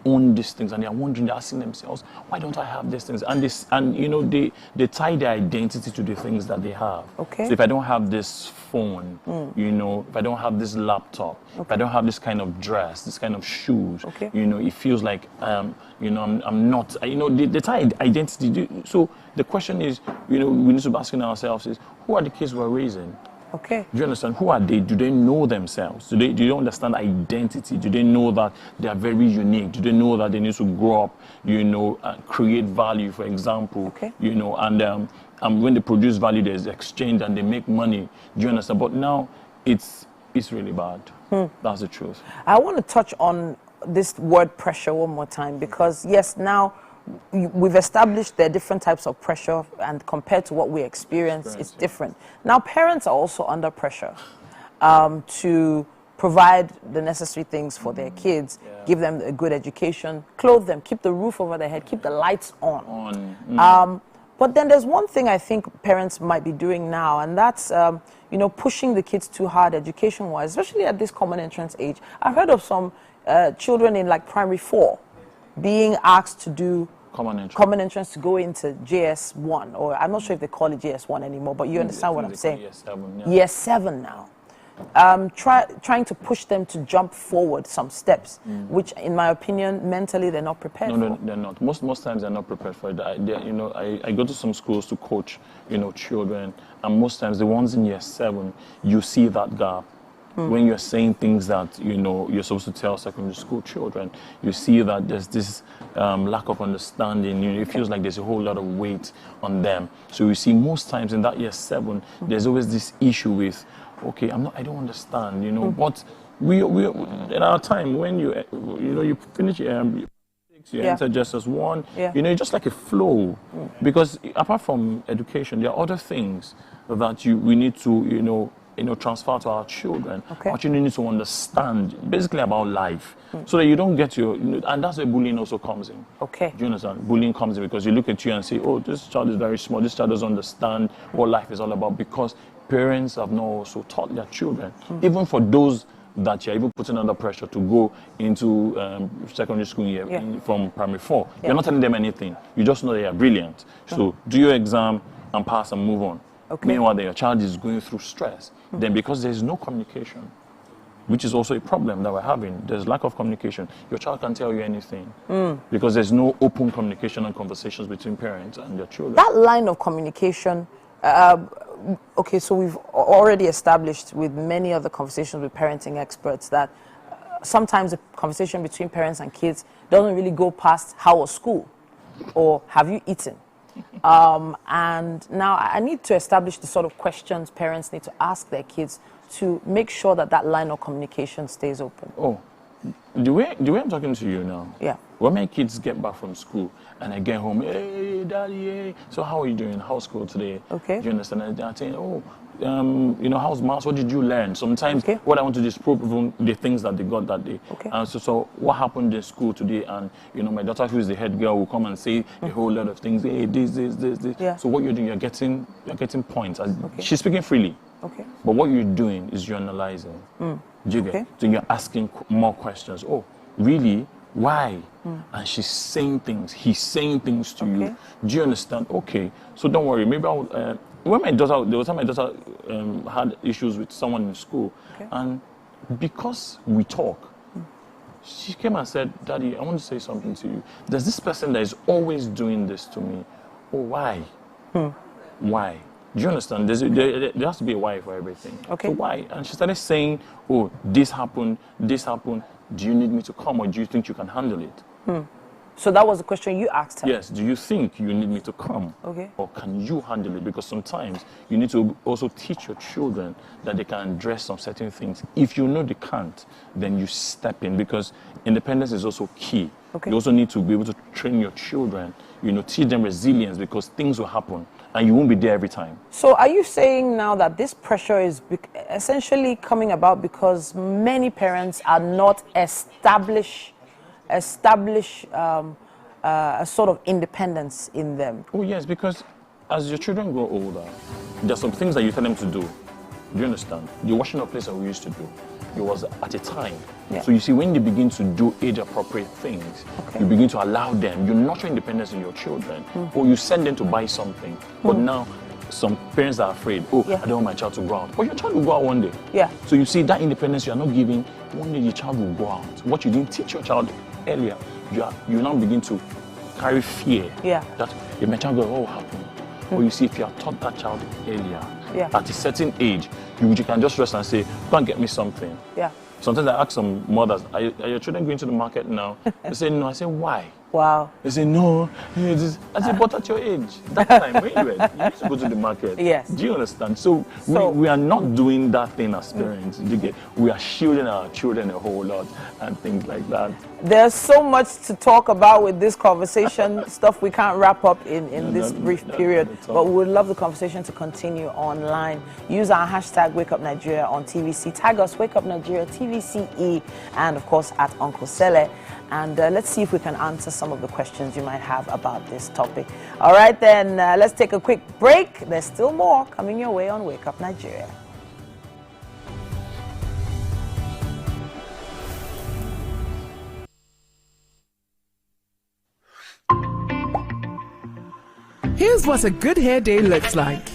own these things, and they are wondering, they're asking themselves, why don't I have these things? And they tie their identity to the things that they have. Okay. So if I don't have this phone, if I don't have this laptop, if I don't have this kind of dress, this kind of shoes, it feels like I'm not. They tie identity. So the question is, we need to be asking ourselves is, who are the kids we're raising? Okay. Do you understand? Who are they? Do they know themselves? Do they understand identity? Do they know that they are very unique? Do they know that they need to grow up, and create value, for example? Okay. And when they produce value, there's exchange and they make money. Do you understand? But now it's really bad. That's the truth. I want to touch on this word pressure one more time because, yes, now we've established there are different types of pressure, and compared to what we experience, it's different. Now, parents are also under pressure to provide the necessary things for their kids, give them a good education, clothe them, keep the roof over their head, keep the lights on. But then there's one thing I think parents might be doing now, and that's pushing the kids too hard education-wise, especially at this common entrance age. I've heard of some children in like primary 4 being asked to do common entrance to go into JS1, or I'm not sure if they call it JS1 anymore, but you understand what I'm saying. Year 7, yeah. Year 7 now. Trying to push them to jump forward some steps, which, in my opinion, mentally they're not prepared for. No, they're not. Most times they're not prepared for it. I go to some schools to coach, children, and most times the ones in year 7, you see that gap. When you're saying things that, you're supposed to tell secondary school children, you see that there's this lack of understanding. It feels like there's a whole lot of weight on them. So you see most times in that year 7, there's always this issue with, okay, I don't understand, but we in our time when you finish you enter just as one, it's just like a flow, because apart from education, there are other things that we need to, transfer to our children. Okay. What you need to understand, basically about life, so that you don't get and that's where bullying also comes in. Okay. Do you understand? Bullying comes in because you look at you and say, oh, this child is very small, this child doesn't understand what life is all about, because parents have not also taught their children, even for those that you're even putting under pressure to go into secondary school year from primary 4. You're not telling them anything. You just know they are brilliant. So do your exam and pass and move on. Okay. Meanwhile, your child is going through stress. Then because there's no communication, which is also a problem that we're having, there's lack of communication. Your child can't tell you anything because there's no open communication and conversations between parents and their children. That line of communication, okay, so we've already established with many other conversations with parenting experts that sometimes the conversation between parents and kids doesn't really go past how was school or have you eaten. And now I need to establish the sort of questions parents need to ask their kids to make sure that that line of communication stays open. Oh, the way I'm talking to you now. Yeah. When my kids get back from school and I get home, hey, daddy, hey. So how are you doing? How's school today? Okay. Do you understand? And I think, how's maths? What did you learn? Sometimes what I want to do is prove even the things that they got that day. Okay. And so what happened in school today? And, my daughter, who is the head girl, will come and say a whole lot of things. Hey, this. Yeah. So what you're doing, you're getting points. She's speaking freely. Okay. But what you're doing is you're analyzing. Do you get? So you're asking more questions. Oh, really? Why? And she's saying things. He's saying things to you. Do you understand? Okay. So don't worry. Maybe I'll. When there was time my daughter had issues with someone in school, and because we talk, she came and said, "Daddy, I want to say something to you. There's this person that is always doing this to me. Oh, why? Why? Do you understand? There has to be a why for everything. Okay. So why?" And she started saying, "Oh, this happened. Do you need me to come, or do you think you can handle it?" So that was the question you asked her? Yes. Do you think you need me to come? Okay. Or can you handle it? Because sometimes you need to also teach your children that they can address some certain things. If you know they can't, then you step in, because independence is also key. Okay. You also need to be able to train your children, teach them resilience, because things will happen and you won't be there every time. So are you saying now that this pressure is essentially coming about because many parents are not establish a sort of independence in them? Oh, yes, because as your children grow older, there's some things that you tell them to do. Do you understand? The washing up place that we used to do, it was at a time. Yeah. So you see, when they begin to do age-appropriate things, you begin to allow them, you nurture independence in your children, or you send them to buy something. But now, some parents are afraid, I don't want my child to go out. But your child will go out one day. Yeah. So you see, that independence you are not giving, one day your child will go out. What you didn't teach your child earlier, you now begin to carry fear that if my child goes, what will happen? Or you see, if you have taught that child earlier, at a certain age, you can just rest and say, go and get me something. Yeah. Sometimes I ask some mothers, are your children going to the market now? They say, no. I say, why? Wow. They say, no. I say, but at your age, that time, when you used to go to the market. Yes. Do you understand? So we are not doing that thing as parents. We are shielding our children a whole lot and things like that. There's so much to talk about with this conversation, stuff we can't wrap up in this brief period, but we would love the conversation to continue online. Use our hashtag WakeUpNigeria on TVC. Tag us, WakeUpNigeria, TVCE, and of course at Uncle Sele. And let's see if we can answer some of the questions you might have about this topic. All right, then, let's take a quick break. There's still more coming your way on Wake Up Nigeria. Here's what a good hair day looks like.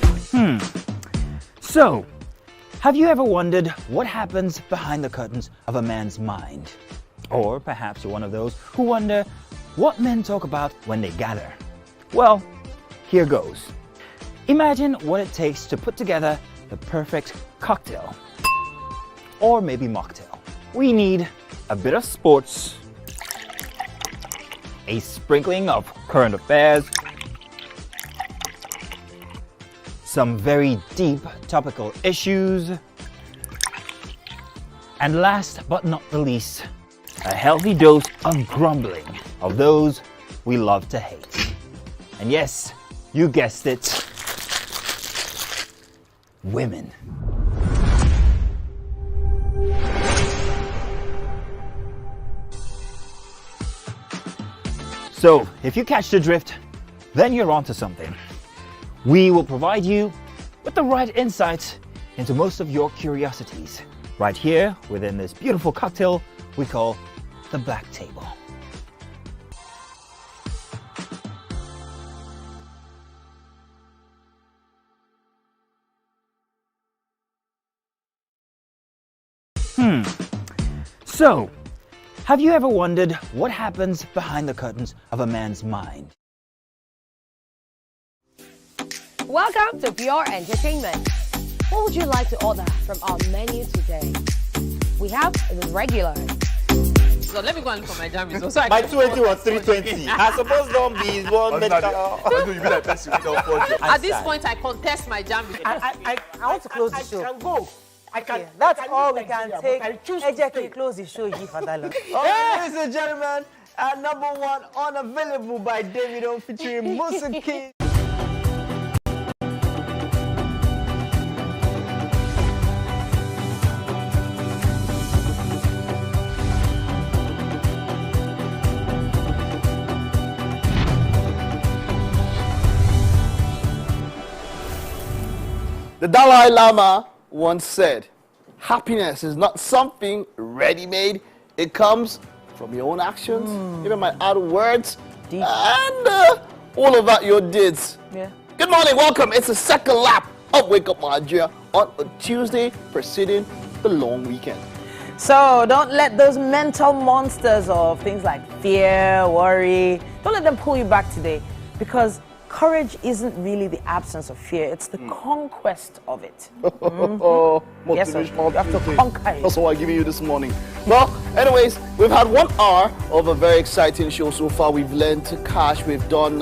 So, have you ever wondered what happens behind the curtains of a man's mind? Or perhaps you're one of those who wonder what men talk about when they gather. Well, here goes. Imagine what it takes to put together the perfect cocktail. Or maybe mocktail. We need a bit of sports, a sprinkling of current affairs, some very deep topical issues, and last but not the least, a healthy dose of grumbling of those we love to hate. And yes, you guessed it, women. So, if you catch the drift, then you're onto something. We will provide you with the right insights into most of your curiosities, right here within this beautiful cocktail we call the Black Table. So, have you ever wondered what happens behind the curtains of a man's mind? Welcome to Pure Entertainment. What would you like to order from our menu today? We have the regular. So let me go and look for my jam results. So my 280 was 320. I suppose don't be one At this point, I contest my jam results. I want to close the show. I can go. I can. Okay, that's all we can take. Ejeki, close the show. Ladies and gentlemen, number one, Unavailable by Davido featuring Musa King. The Dalai Lama once said, happiness is not something ready-made. It comes from your own actions, even my other words, and all of that your deeds. Yeah. Good morning, welcome. It's the second lap of Wake Up Nigeria on a Tuesday preceding the long weekend. So don't let those mental monsters of things like fear, worry, don't let them pull you back today, because courage isn't really the absence of fear, it's the conquest of it. Yes, sir. You have to conquer it. That's what I'm giving you this morning. Well, anyways, we've had 1 hour of a very exciting show so far. We've learned to cash, we've done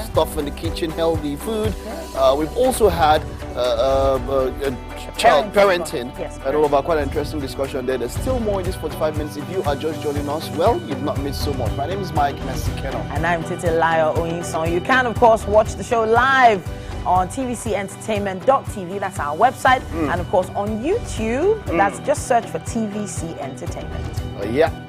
stuff in the kitchen, healthy food. We've also had child parenting. Yes, and all of our quite an interesting discussion there. There's still more in this 45 minutes. If you are just joining us, well, you've not missed so much. My name is Mike Messikeno. And I'm Titilayo Oyinson. You can, of course, watch the show live on tvcentertainment.tv. That's our website. And, of course, on YouTube. That's just search for TVC Entertainment.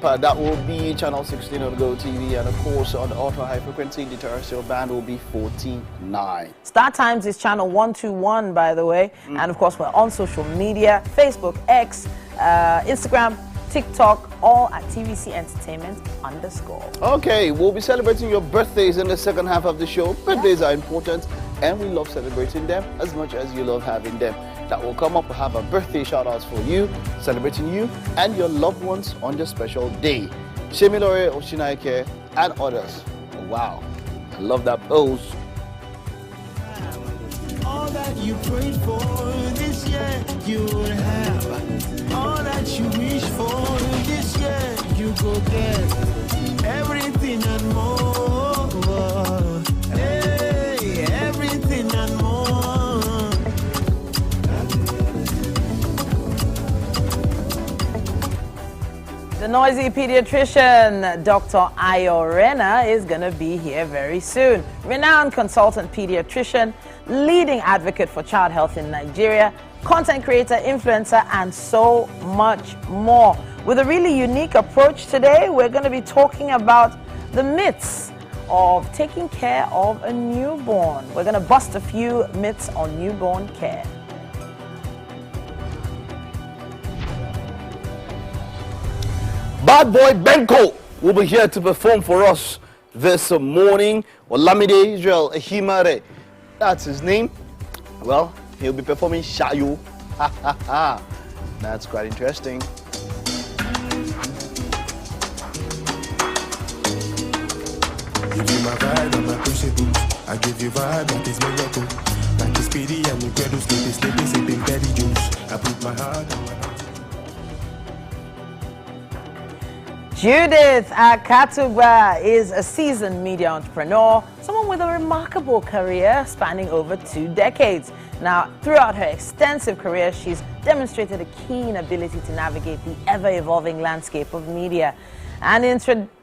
That will be channel 16 on GOTV. And, of course, on the ultra high frequency, the terrestrial band will be 49. StarTimes is channel 121, by the way. And, of course, we're on social media, Facebook, X, Instagram, TikTok, all at TVC Entertainment _. Okay, we'll be celebrating your birthdays in the second half of the show. Birthdays are important, and we love celebrating them as much as you love having them. That will come up. We'll have a birthday shout-outs for you, celebrating you and your loved ones on your special day. Shemilore, Oshinaike, and others. Oh, wow, I love that pose. All that you prayed for this year, you will have. All that you wish for this year, you go get. Everything and more. Hey, everything and more. The noisy pediatrician, Dr. Ayorena, is going to be here very soon. Renowned consultant pediatrician, leading advocate for child health in Nigeria, content creator, influencer, and so much more. With a really unique approach today, we're going to be talking about the myths of taking care of a newborn. We're going to bust a few myths on newborn care. Bad boy Benko will be here to perform for us this morning. Olamide Israel Ehimare That's his name. Well, he'll be performing Shayo. Ha ha ha. That's quite interesting. Give you my vibe and my principles. I give you vibe that is miracle. Like the speedy and incredible, sleepy, sipping petty juice. I put my heart on my heart. Judith Akatuba is a seasoned media entrepreneur, someone with a remarkable career spanning over 2 decades. Now, throughout her extensive career, she's demonstrated a keen ability to navigate the ever-evolving landscape of media. And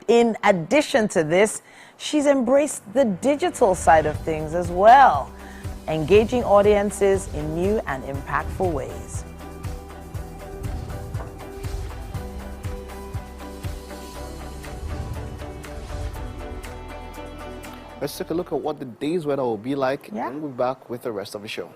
in addition to this, she's embraced the digital side of things as well, engaging audiences in new and impactful ways. Let's take a look at what the day's weather will be like, and we'll be back with the rest of the show.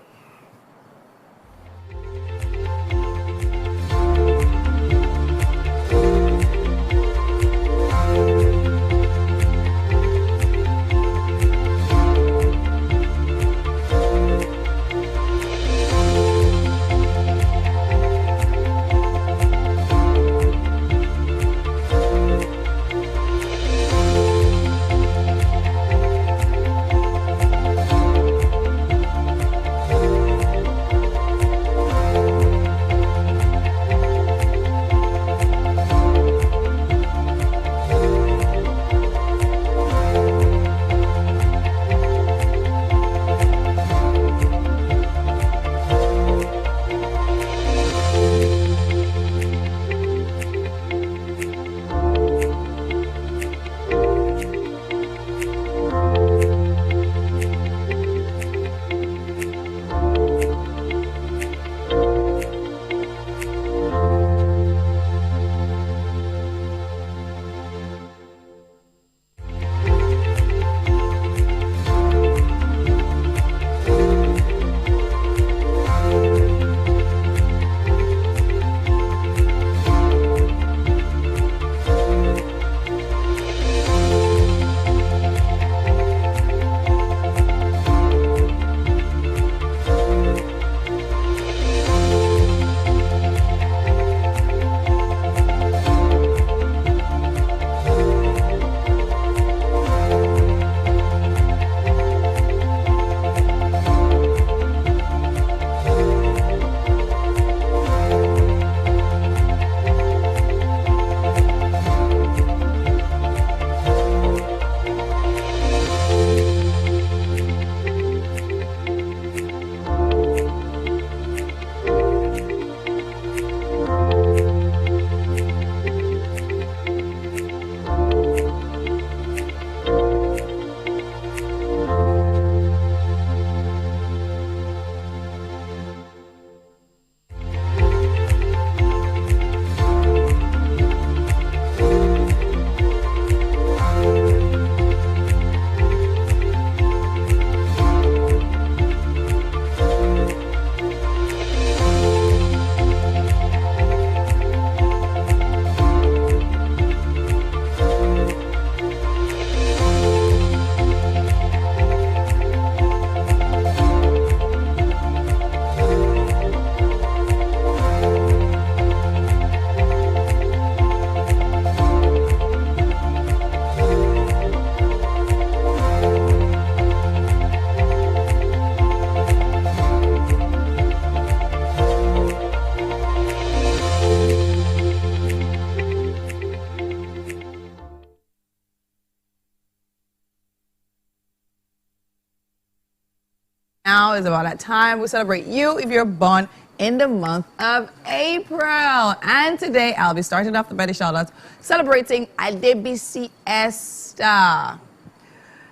Now is about that time we celebrate you if you're born in the month of April. And today I'll be starting off the birthday shout-outs celebrating Adebisi Esther.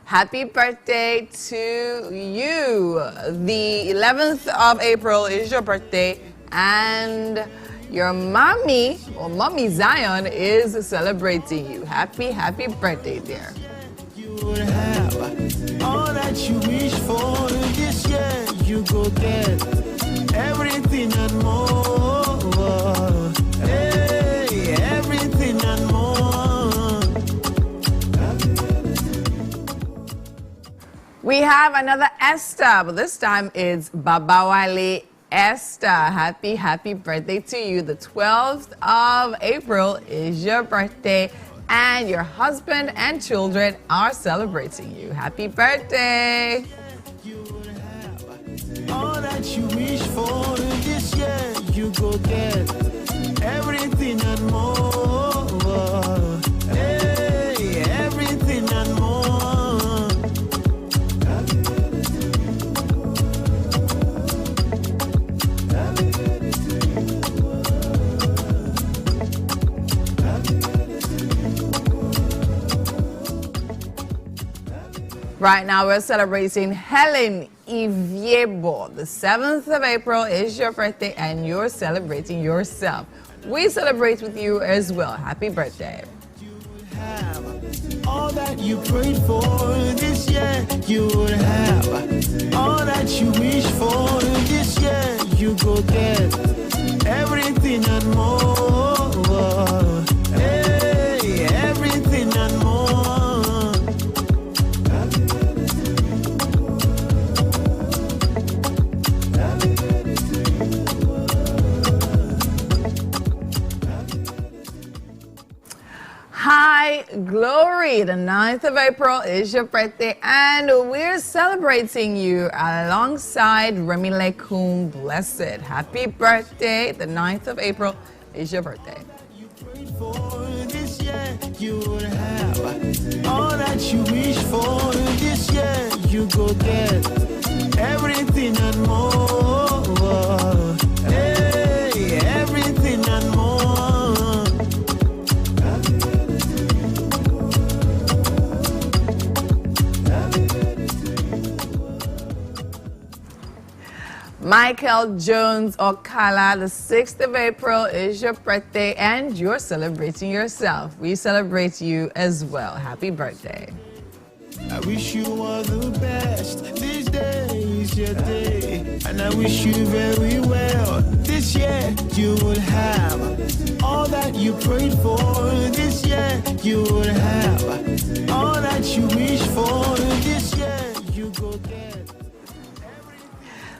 Happy birthday to you. The 11th of April is your birthday, and your mommy, or Mommy Zion, is celebrating you. Happy birthday, dear. You would have all that you wish for this year. You go get everything and more. Hey, everything and more. We have another Esther, but this time it's Babawale Esther. Happy birthday to you. The 12th of April is your birthday, and your husband and children are celebrating you. Happy birthday. All that you wish for this year, you go get everything and more. Hey, everything and more. Right now we're celebrating Helen Iviebo. The 7th of April is your birthday, and you're celebrating yourself. We celebrate with you as well. Happy birthday. All that you prayed for this year, you will have. All that you wish for this year, you go get everything and more. Hey, everything and more. Hi, Glory. The 9th of April is your birthday, and we're celebrating you alongside Remilekum Blessed. Happy birthday. The 9th of April is your birthday. This year, you will have all that you wish for this year, you go get everything and more. Hey, everything and more. Michael Jones Okala, the 6th of April is your birthday, and you're celebrating yourself. We celebrate you as well. Happy birthday. I wish you all the best. This day is your day, and I wish you very well. This year you will have all that you prayed for. This year you will have all that you wish for. This year you go get.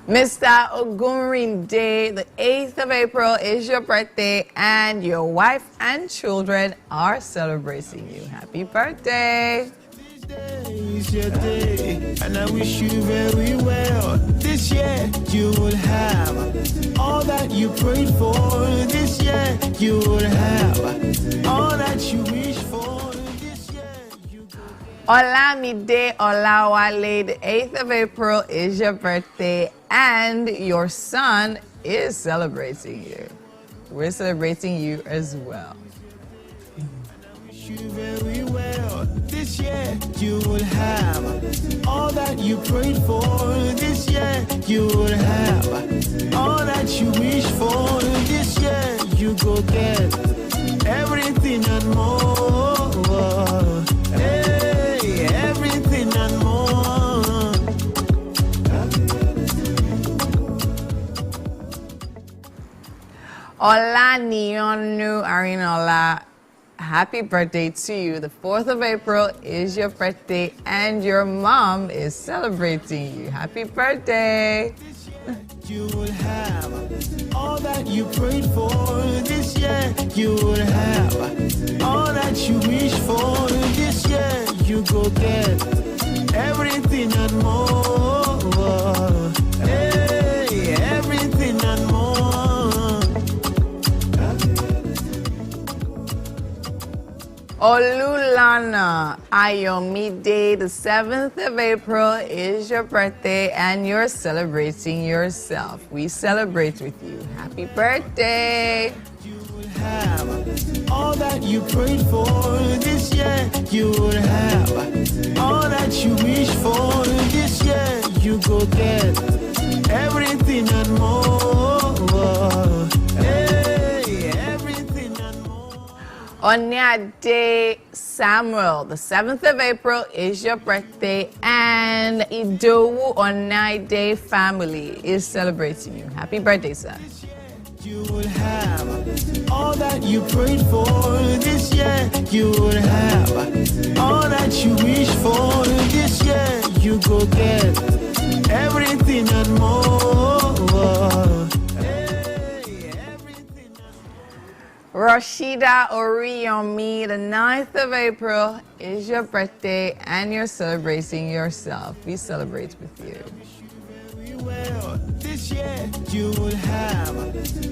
Mr. Ogunrinde, the 8th of April is your birthday, and your wife and children are celebrating you. Happy birthday. This day is your day, and I wish you very well. This year you will have all that you prayed for. This year you will have all that you wish for. Olamide Olawale, the 8th of April is your birthday, and your son is celebrating you. We're celebrating you as well. I wish you very well. This year you will have all that you prayed for. This year you will have all that you wish for. This year you go get everything and more. Hey, everything and more. Olanionu Arinola, happy birthday to you. The 4th of April is your birthday, and your mom is celebrating you. Happy birthday. You will have all that you prayed for. This year you will have all that you wish for. This year you go get everything and more. Hey, everything and more. Olulana Ayomide, the 7th of April is your birthday, and you're celebrating yourself. We celebrate with you. Happy birthday. You will have all that you prayed for. This year you will have all that you wish for. This year you go get everything and more. Hey, everything and more. Onyade Samuel, the 7th of April is your birthday, and Idowu Onyade family is celebrating you. Happy birthday, sir. You will have all that you prayed for. This year you will have all that you wish for. This year you go get everything and more. Rashida Oriyomi, the 9th of April is your birthday and you're celebrating yourself. We celebrate with you. Well, this year you will have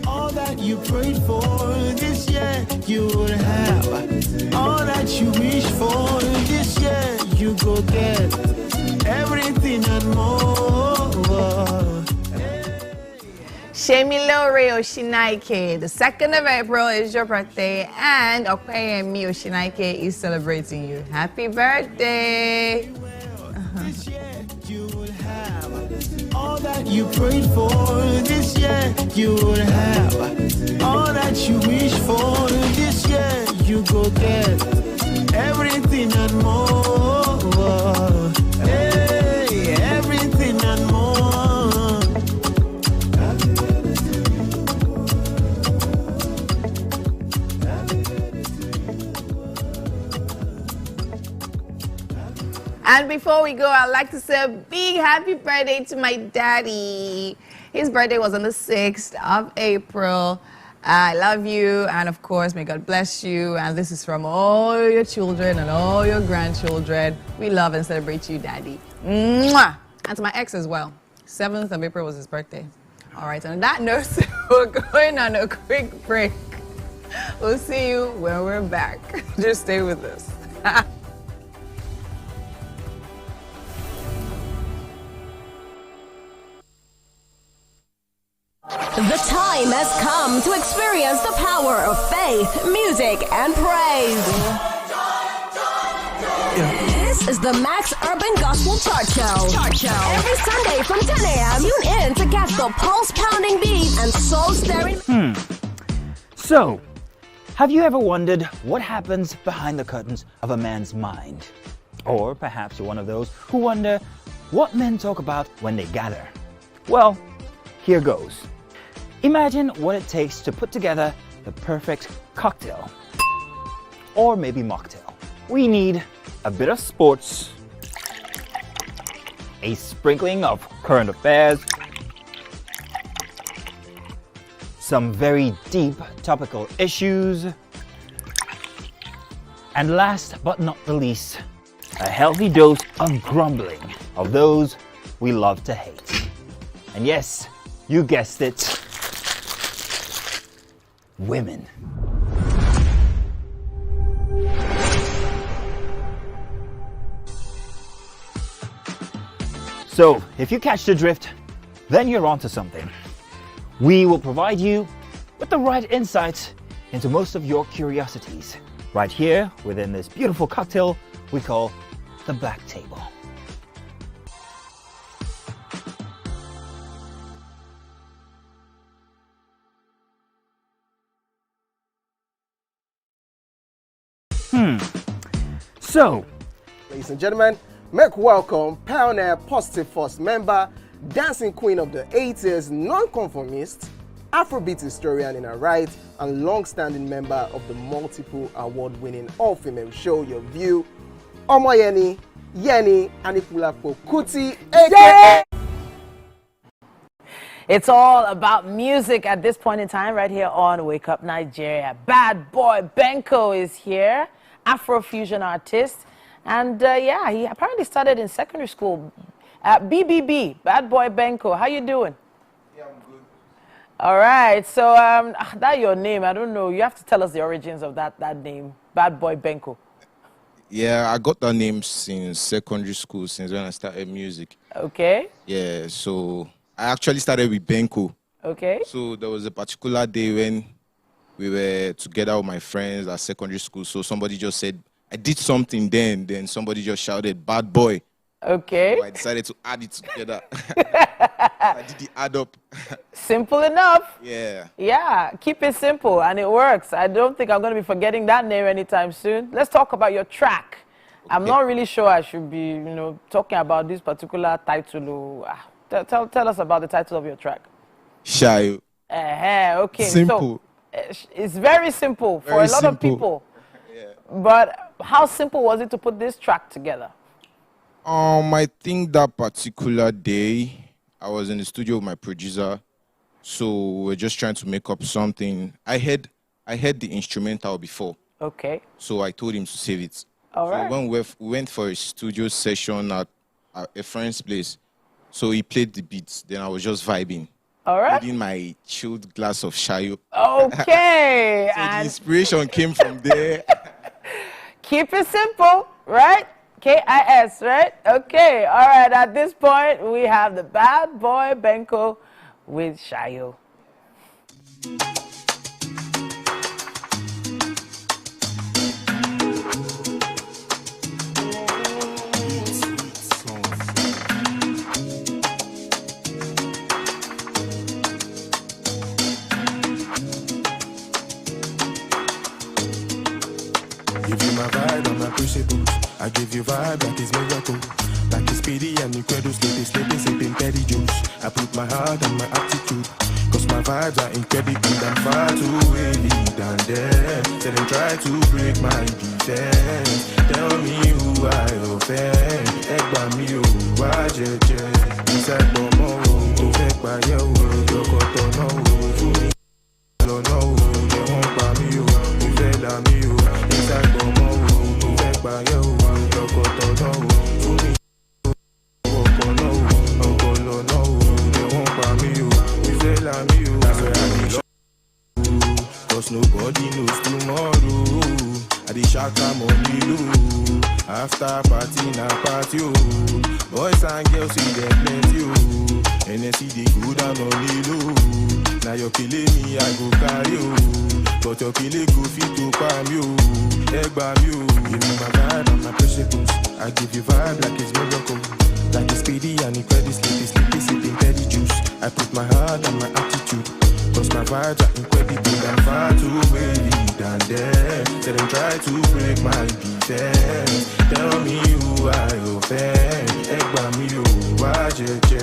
all that you prayed for. This year you will have all that you wish for. This year you go get everything and more. Shemilore Oshinaike, the 2nd of April is your birthday, and Okpeyemi Oshinaike is celebrating you. Happy birthday! This year you will have all that you prayed for. This year you will have all that you wish for. This year you go get everything and more. Hey, everything and more. And before we go, I'd like to say a big happy birthday to my daddy. His birthday was on the 6th of April. I love you, and of course, may God bless you. And this is from all your children and all your grandchildren. We love and celebrate you, Daddy. Mwah! And to my ex as well. 7th of April was his birthday. All right, on that note, we're going on a quick break. We'll see you when we're back. Just stay with us. The time has come to experience the power of faith, music, and praise. This is the Max Urban Gospel Chart Show. Every Sunday from 10 a.m. Tune in to get the pulse-pounding beat and soul-stirring. So, have you ever wondered what happens behind the curtains of a man's mind? Or perhaps you're one of those who wonder what men talk about when they gather. Well, here goes. Imagine what it takes to put together the perfect cocktail. Or maybe mocktail. We need a bit of sports, a sprinkling of current affairs, some very deep topical issues, and last but not the least, a healthy dose of grumbling of those we love to hate. And yes, you guessed it, women. So, if you catch the drift, then you're onto something. We will provide you with the right insights into most of your curiosities, right here within this beautiful cocktail we call the Black Table. So, ladies and gentlemen, make welcome pioneer Positive Force member, dancing queen of the 80s, non-conformist, Afrobeat historian in her right, and long-standing member of the multiple award-winning all-female show Your View, Omoyeni Yeni Anikulapo Kuti, aka. It's all about music at this point in time, right here on Wake Up Nigeria. Bad Boy Benko is here, Afrofusion artist, and yeah, he apparently started in secondary school at BBB. Bad Boy Benko, how you doing? Yeah, I'm good. All right, so that's your name. I don't know. You have to tell us the origins of that name, Bad Boy Benko. Yeah, I got that name since secondary school, since when I started music. Okay. Yeah, so I actually started with Benko. Okay. So there was a particular day when we were together with my friends at secondary school. So somebody just said, I did something then somebody just shouted, Bad Boy. Okay. So I decided to add it together. I did the add up. Simple enough. Yeah. Yeah, keep it simple and it works. I don't think I'm going to be forgetting that name anytime soon. Let's talk about your track. Okay. I'm not really sure I should be, talking about this particular title. Tell us about the title of your track. Shy. Okay. Simple. So, it's very simple for a lot of people. Yeah. But how simple was it to put this track together? I think that particular day, I was in the studio with my producer, so we're just trying to make up something. I heard the instrumental before. Okay. So I told him to save it. All right. So when we went for a studio session at a friend's place, so he played the beats. Then I was just vibing. All right. Holding my chilled glass of shayo. Okay. So the inspiration came from there. Keep it simple, right? KIS, right? Okay. All right. At this point, we have the bad boy Benko with Shayo. Give you my vibe and my principles. I give you vibe like it's miracle. Like it's speedy and incredible. Sleeping, sipping petty juice. I put my heart and my attitude. Cause my vibes are incredible and I'm far too elite than them. Say them try to break my defense. Tell me who I offend. Egba mi o, wa jeje. Inside bomo o, to fake by you. Yokoto no o, to me. No, they won't buy me o, you feel like me o. Inside bomo o, to fake by you. Yokoto no o, to me. Oko no o, okolo no o, they won't buy me o, you feel like me o. That's why I need love, cause nobody knows tomorrow. I dey shout I'm on the low. After party na party o. Boys and girls see them plenty o. NSC they go down on the low. Now you're killing me, I go carry you. But you're killing go fit to palm you. Egba you. Give me my vibe and my principles. I give you vibe like it's miracle. Like it's speedy and incredible. Sleepy, sipping petty juice. I put my heart and my attitude. Cause my vibes are incredible. I'm far too elite than them. Say them try to break my defense. Tell me who I offend. Egba me you, wa jeje.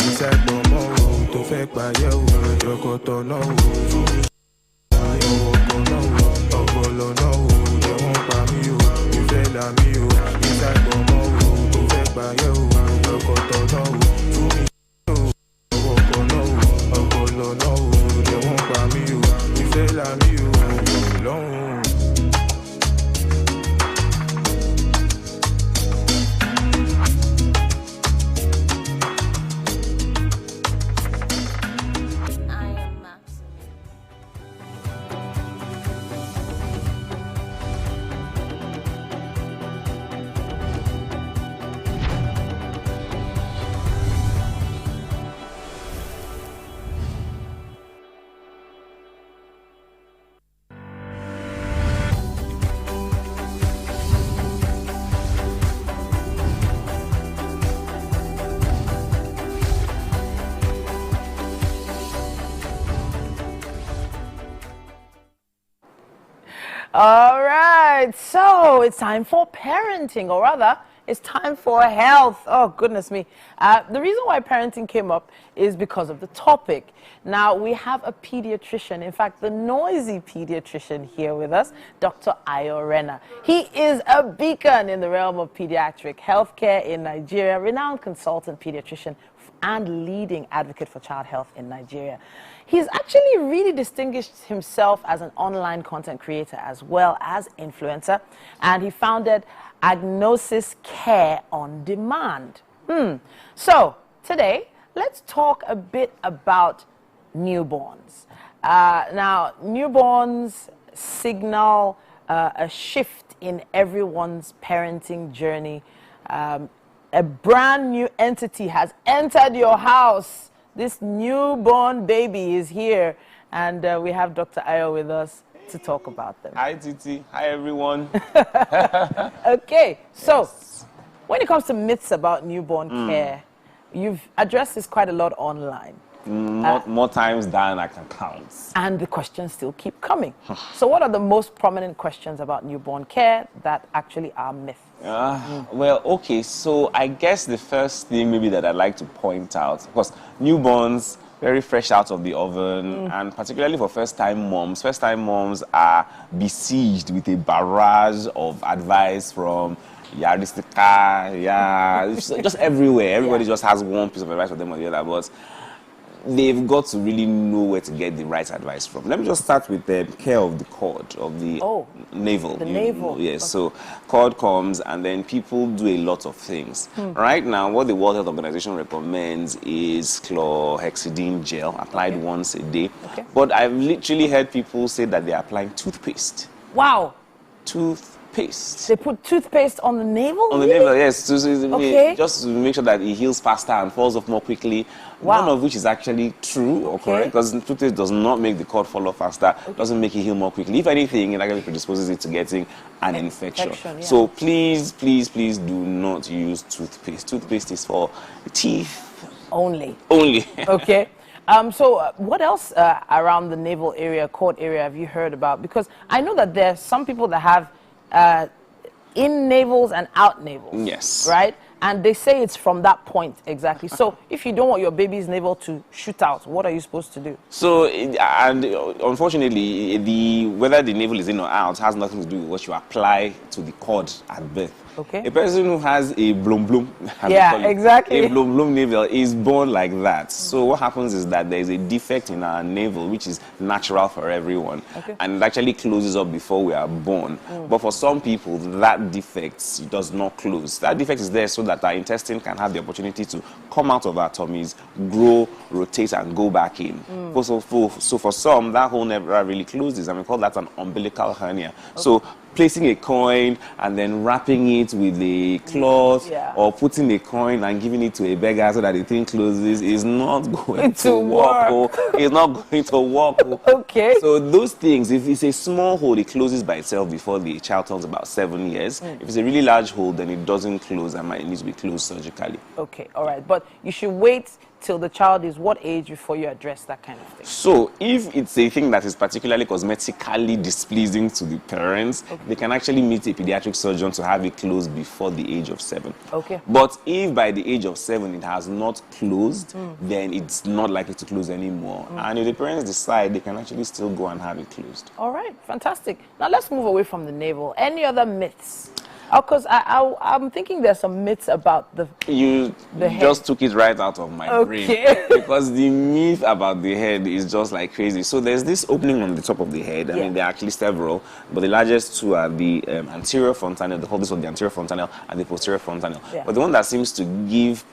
Inside bomo o, to fake by you. Yokoto no o, to me. Oko no o, okolo no o, they won't buy me o, you feel like me o. Inside bomo o, to fake by you. Yokoto no o, to me. Oko no o, okolo no o, they won't buy me o, you feel like me o. Long. All right, so it's time for parenting, or rather, it's time for health. Oh, goodness me. The reason why parenting came up is because of the topic. Now, we have a pediatrician, in fact, the noisy pediatrician here with us, Dr. Ayo Rena. He is a beacon in the realm of pediatric healthcare in Nigeria, renowned consultant pediatrician and leading advocate for child health in Nigeria. He's actually really distinguished himself as an online content creator as well as influencer, and he founded Agnosis Care on Demand. So today, let's talk a bit about newborns. Now, newborns signal a shift in everyone's parenting journey. A brand new entity has entered your house. This newborn baby is here, and we have Dr. Ayo with us to talk about them. Hi, Titi. Hi, everyone. Okay, so when it comes to myths about newborn care, you've addressed this quite a lot online. More times than I can count. And the questions still keep coming. So what are the most prominent questions about newborn care that actually are myths? Well, okay, so I guess the first thing maybe that I'd like to point out, of course, newborns, very fresh out of the oven, and particularly for first-time moms are besieged with a barrage of advice from Yaristica, yeah, it's just everywhere. Everybody just has one piece of advice for them or the other, but they've got to really know where to get the right advice from. Let me just start with the care of the cord of the navel. The navel. Yes, so cord comes and then people do a lot of things. Right now, what the World Health Organization recommends is chlorhexidine gel applied once a day. But I've literally heard people say that they're applying toothpaste. Wow. Toothpaste. They put toothpaste on the navel? On the navel, yes. Just to make sure that it heals faster and falls off more quickly. None of which is actually true or correct, because toothpaste does not make the cord fall off faster, doesn't make it heal more quickly. If anything, it actually predisposes it to getting an infection. So please, please, please do not use toothpaste. Toothpaste is for teeth. Only. Only. Okay. So what else around the navel area, cord area, have you heard about? Because I know that there are some people that have in navels and out navels. Yes. Right? And they say it's from that point exactly. So if you don't want your baby's navel to shoot out, what are you supposed to do? So, and unfortunately, whether the navel is in or out has nothing to do with what you apply to the cord at birth. Okay. A person who has a blum, exactly. A blum navel is born like that. So what happens is that there is a defect in our navel, which is natural for everyone, and it actually closes up before we are born. But for some people, that defect does not close. That defect is there so that our intestine can have the opportunity to come out of our tummies, grow, rotate, and go back in. So for some, that hole never really closes, and we call that an umbilical hernia. So placing a coin and then wrapping it with a cloth, or putting a coin and giving it to a beggar so that the thing closes is not going to work. It's not going to work. Okay. So those things, if it's a small hole, it closes by itself before the child turns about 7 years. If it's a really large hole, then it doesn't close and might need to be closed surgically. Okay, all right. But you should wait till the child is what age before you address that kind of thing? So if it's a thing that is particularly cosmetically displeasing to the parents, they can actually meet a pediatric surgeon to have it closed before the age of 7. Okay. But if by the age of 7 it has not closed, then it's not likely to close anymore. And if the parents decide, they can actually still go and have it closed. All right, fantastic. Now let's move away from the navel. Any other myths? Because I'm thinking there's some myths about the head. Just took it right out of my brain. Because the myth about the head is just like crazy. So there's this opening on the top of the head. I mean, there are actually several, but the largest two are the anterior fontanel. They call this one the anterior fontanel and the posterior fontanel. But the one that seems to give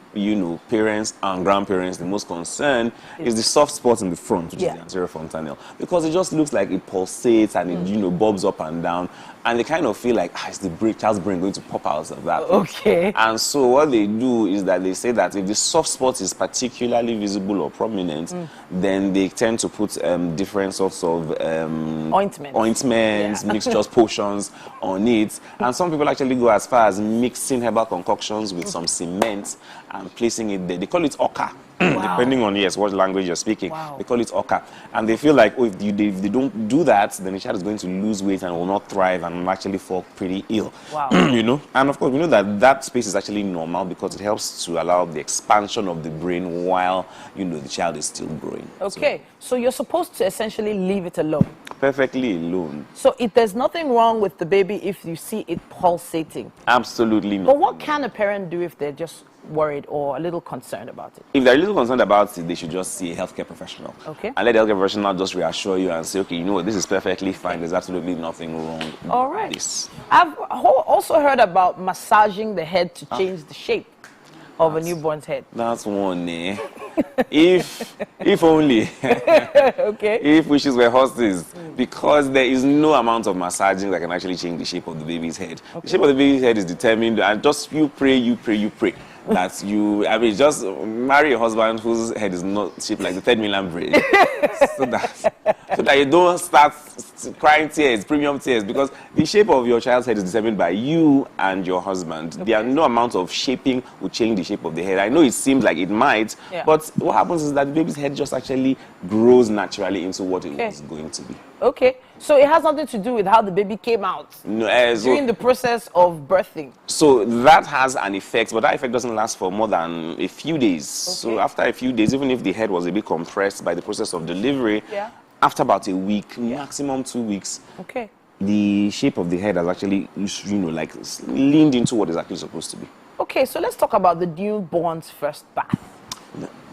parents and grandparents the most concern is the soft spot in the front, which is the anterior fontanel, because it just looks like it pulsates and it bobs up and down, and they kind of feel like is the child's brain going to pop out of that place. And so what they do is that they say that if the soft spot is particularly visible or prominent, then they tend to put different sorts of ointments, mixtures, potions on it, and some people actually go as far as mixing herbal concoctions with some cement and placing it there. They call it oka. Depending on what language you're speaking, they call it oka, and they feel like if they don't do that, then the child is going to lose weight and will not thrive and will actually fall pretty ill. And of course we know that space is actually normal because it helps to allow the expansion of the brain while the child is still growing. So you're supposed to essentially leave it alone. Perfectly alone. So there's nothing wrong with the baby if you see it pulsating. Absolutely not. But what can a parent do if they're just worried or a little concerned about it? If they're a little concerned about it, they should just see a healthcare professional. And let the healthcare professional just reassure you and say, okay, you know what, this is perfectly fine. There's absolutely nothing wrong with this. I've also heard about massaging the head to change the shape of a newborn's head. That's one, if only. If wishes were horses. Because there is no amount of massaging that can actually change the shape of the baby's head. The shape of the baby's head is determined, and just you pray. That just marry a husband whose head is not shaped like the 3rd Milan bridge. so that you don't start crying tears, premium tears, because the shape of your child's head is determined by you and your husband. There are no amount of shaping will change the shape of the head. I know it seems like it might, but what happens is that the baby's head just actually grows naturally into what it was going to be. So it has nothing to do with how the baby came out during the process of birthing. So that has an effect, but that effect doesn't last for more than a few days. So after a few days, even if the head was a bit compressed by the process of delivery, after about a week, maximum 2 weeks, the shape of the head has actually, like leaned into what is actually supposed to be. Okay, so let's talk about the newborn's first bath.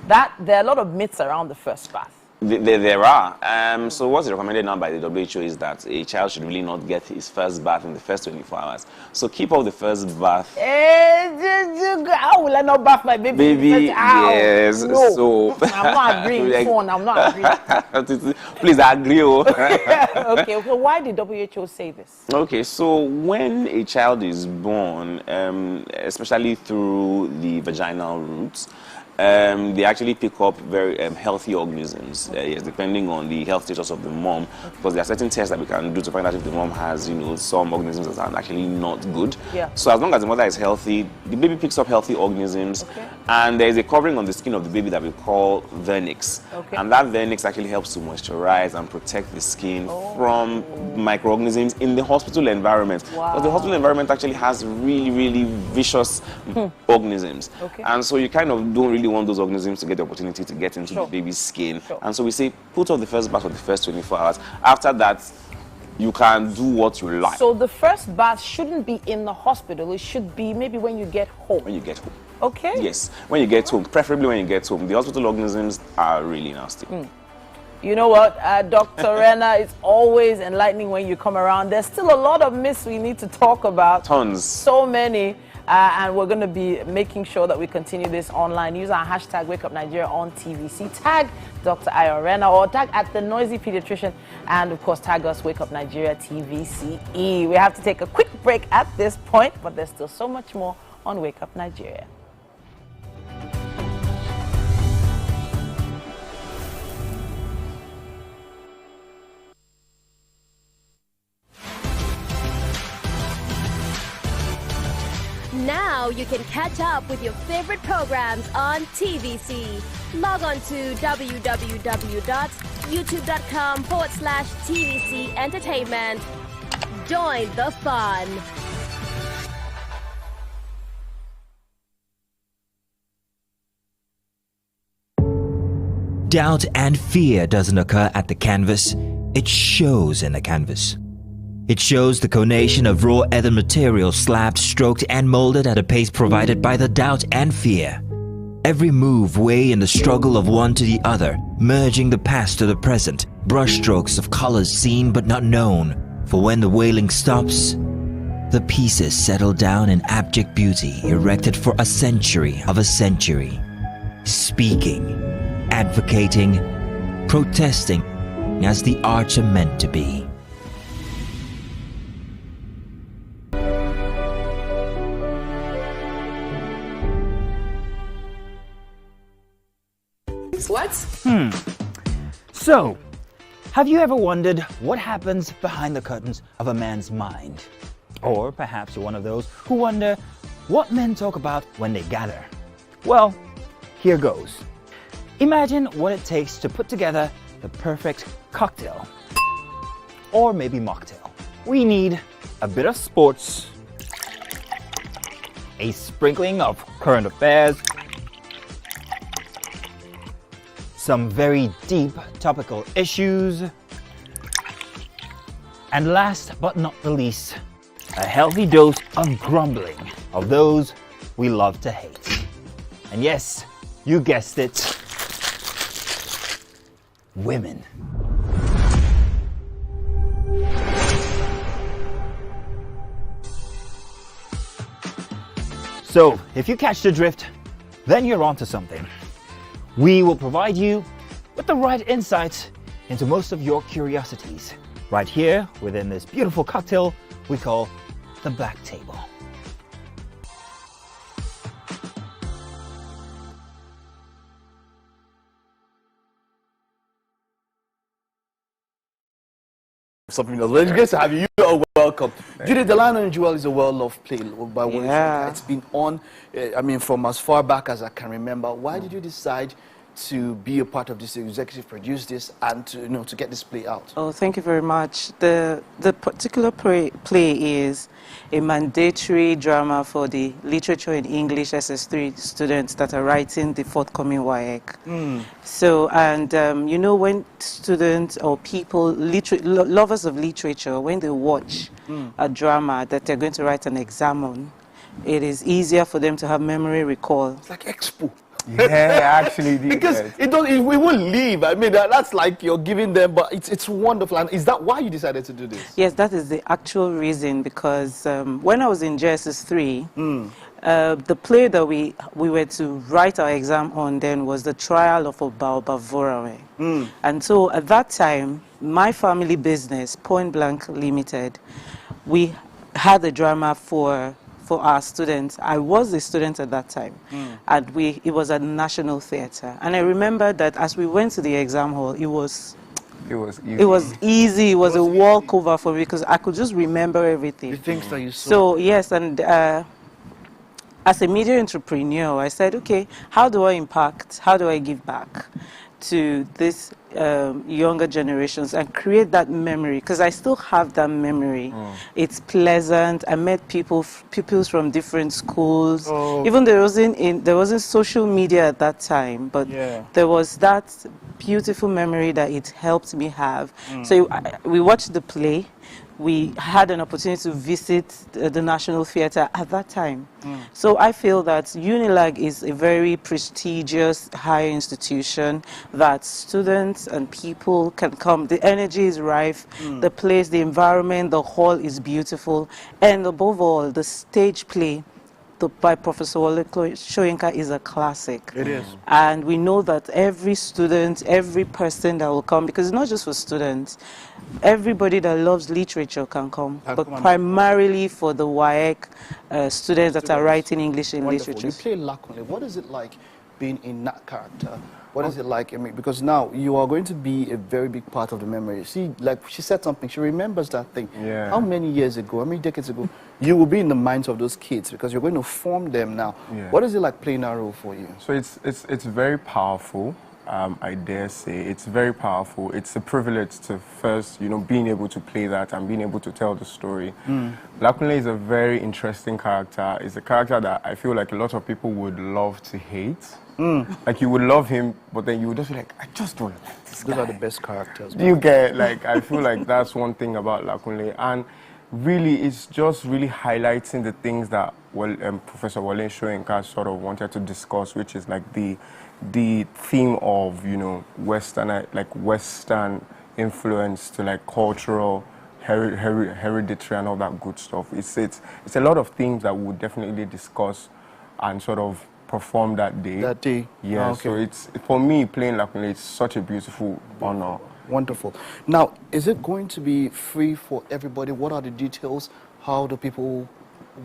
There are a lot of myths around the first bath. There are. So what's recommended now by the WHO is that a child should really not get his first bath in the first 24 hours. So keep up the first bath. How will I not bath my baby? Yes. No. So I'm not agreeing. Phone, I'm not agreeing. Please agree. Okay, so why did WHO say this? Okay, so when a child is born, especially through the vaginal route, they actually pick up very healthy organisms, yes, depending on the health status of the mom, because there are certain tests that we can do to find out if the mom has, some organisms that are actually not good. Yeah. So as long as the mother is healthy, the baby picks up healthy organisms, and there is a covering on the skin of the baby that we call vernix. And that vernix actually helps to moisturize and protect the skin from microorganisms in the hospital environment. Because the hospital environment actually has really, really vicious organisms. And so you kind of don't really want those organisms to get the opportunity to get into the baby's skin. And so we say, put off the first bath for the first 24 hours. After that, you can do what you like. So the first bath shouldn't be in the hospital. It should be maybe when you get home. When you get home. Okay. Yes, when you get home, preferably when you get home. The hospital organisms are really nasty. You know what, Dr. Rena, it's always enlightening when you come around. There's still a lot of myths we need to talk about. Tons. So many. And we're going to be making sure that we continue this online. Use our hashtag WakeUpNigeria on TVC. Tag Dr. Ayorena or tag at The Noisy Pediatrician. And, of course, tag us WakeUpNigeria TVCE. We have to take a quick break at this point, but there's still so much more on Wake Up Nigeria. Now you can catch up with your favorite programs on TVC. Log on to www.youtube.com/TVC Entertainment. Join the fun. Doubt and fear doesn't occur at the canvas, it shows in the canvas. It shows the conation of raw earthen material slabbed, stroked, and molded at a pace provided by the doubt and fear. Every move way in the struggle of one to the other, merging the past to the present, brushstrokes of colors seen but not known. For when the wailing stops, the pieces settle down in abject beauty erected for a century of a century. Speaking, advocating, protesting as the arts are meant to be. What? So, have you ever wondered what happens behind the curtains of a man's mind? Or perhaps you're one of those who wonder what men talk about when they gather. Well, here goes. Imagine what it takes to put together the perfect cocktail. Or maybe mocktail. We need a bit of sports, a sprinkling of current affairs, some very deep topical issues, and last but not the least, a healthy dose of grumbling of those we love to hate. And yes, you guessed it, women. So, if you catch the drift, then you're onto something. We will provide you with the right insights into most of your curiosities, right here within this beautiful cocktail we call the Black Table. Something else. Well, it's great to have you. You are welcome. Judith, The Lion and Jewel is a well-loved play by Wayne. It's been on, from as far back as I can remember. Why did you decide to be a part of this, executive produce this, and to, to get this play out? Oh, thank you very much. The particular play is a mandatory drama for the literature in English SS3 students that are writing the forthcoming WAEC. So, and when students or people, lovers of literature, when they watch a drama that they're going to write an exam on, it is easier for them to have memory recall. It's like Expo. Yeah, actually, because it won't leave. I mean, that's like you're giving them, but it's wonderful. And is that why you decided to do this? Yes, that is the actual reason. Because when I was in JSS3, the play that we were to write our exam on then was the Trial of Obaoba Vorawe. And so at that time, my family business, Point Blank Limited, we had the drama for our students. I was a student at that time, and it was at National Theatre. And I remember that as we went to the exam hall, it was easy. It was a walkover for me because I could just remember everything. The things that you saw. So yes, and as a media entrepreneur, I said, okay, how do I impact? How do I give back to this younger generations and create that memory? Because I still have that memory. It's pleasant. I met pupils from different schools. Even there wasn't social media at that time, but there was that beautiful memory that it helped me have. So we watched the play. We had an opportunity to visit the National Theatre at that time. So I feel that UNILAG is a very prestigious higher institution that students and people can come. The energy is rife, the place, the environment, the hall is beautiful, and above all, the stage play by Professor Wole Soyinka is a classic. It is. And we know that every student, every person that will come, because it's not just for students, everybody that loves literature can come, but primarily for the WAEC students that are writing English in literature. You play Lakunle. What is it like being in that character? What is it like? I mean, because now you are going to be a very big part of the memory. See, like she said something, she remembers that thing. Yeah. How many years ago, how many decades ago, you will be in the minds of those kids because you're going to form them now. Yeah. What is it like playing that role for you? So it's very powerful. I dare say it's very powerful. It's a privilege to first, being able to play that and being able to tell the story. Lakunle is a very interesting character. It's a character that I feel like a lot of people would love to hate. Like you would love him, but then you would just be like, I just don't like this guy. Those are the best characters. Do you get, I feel like that's one thing about Lakunle. And really, it's just really highlighting the things that Professor Wole Soyinka sort of wanted to discuss, which is like the theme of, Western influence to like cultural, hereditary and all that good stuff. It's a lot of things that we would definitely discuss and sort of perform that day. That day? Yeah, okay. So it's, for me, playing Lakunle, it's such a beautiful honor. Wonderful. Now, is it going to be free for everybody? What are the details? How do people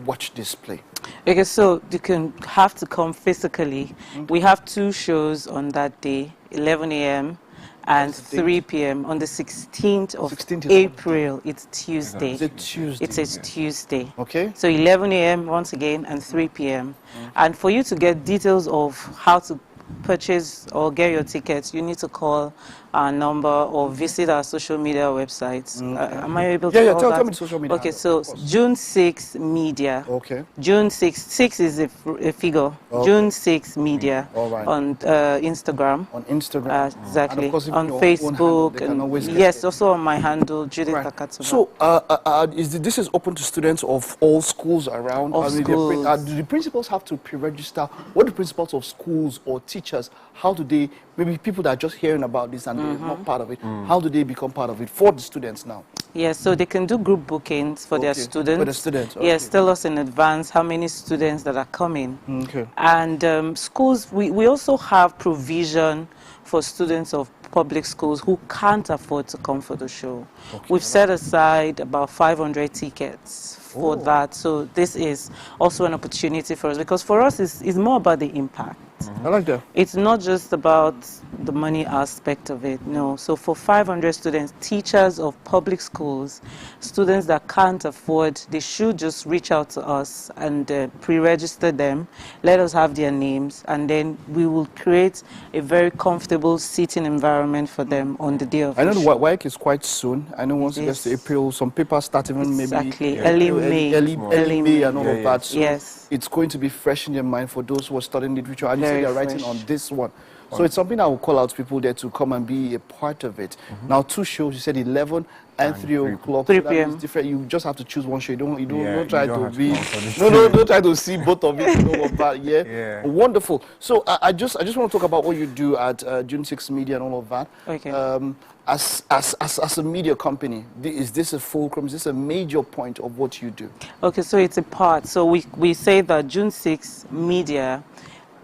watch this play? Okay, so you have to come physically. We have 2 shows on that day, 11 a.m. and 3 p.m. on the 16th of April. It's Tuesday. Is it Tuesday? It's a Tuesday. Okay. So 11 a.m. once again and 3 p.m. And for you to get details of how to purchase or get your tickets, you need to call our number or visit our social media websites. Am I able to call that? Tell me the social media. Okay, so June 6 Media. Okay. June 6 is a figure. Okay. June 6 Media right. On Instagram. On Instagram. Exactly. And of course, if on your own Facebook. handle, And yes, also on my handle, Judith Akatuba. So, this is open to students of all schools around? All schools. Do the principals have to pre-register? What do principals of schools or teachers, how do they, maybe people that are just hearing about this and they're not part of it, how do they become part of it for the students now? Yes, so they can do group bookings for their students. For the students, okay. Yes, tell us in advance how many students that are coming. Okay. And schools, we also have provision for students of public schools who can't afford to come for the show. Okay. We've set aside about 500 tickets for that. So this is also an opportunity for us, because for us it's more about the impact. I like that. It's not just about the money aspect of it, no. So for 500 students, teachers of public schools, students that can't afford, they should just reach out to us and pre-register them, let us have their names, and then we will create a very comfortable seating environment for them on the day of I know the the show. WAEC is quite soon. I know once it gets to April, some papers start even maybe early May. early May and all of that. So yes. it's going to be fresh in your mind for those who are studying literature. And you say Very they're writing fresh. on this one. So it's something I will call out people there to come and be a part of it. Now, 2 shows, you said 11 and 3 o'clock. 3 So that p.m. means different. You just have to choose one show. Don't Yeah, try you don't to have to be come for this. don't try to see both of it and all of that. Yeah. Yeah. Wonderful. So I just want to talk about what you do at June 6 Media and all of that. Okay. As a media company, is this a fulcrum? Is this a major point of what you do? Okay, so it's a part. So we say that June 6 Media,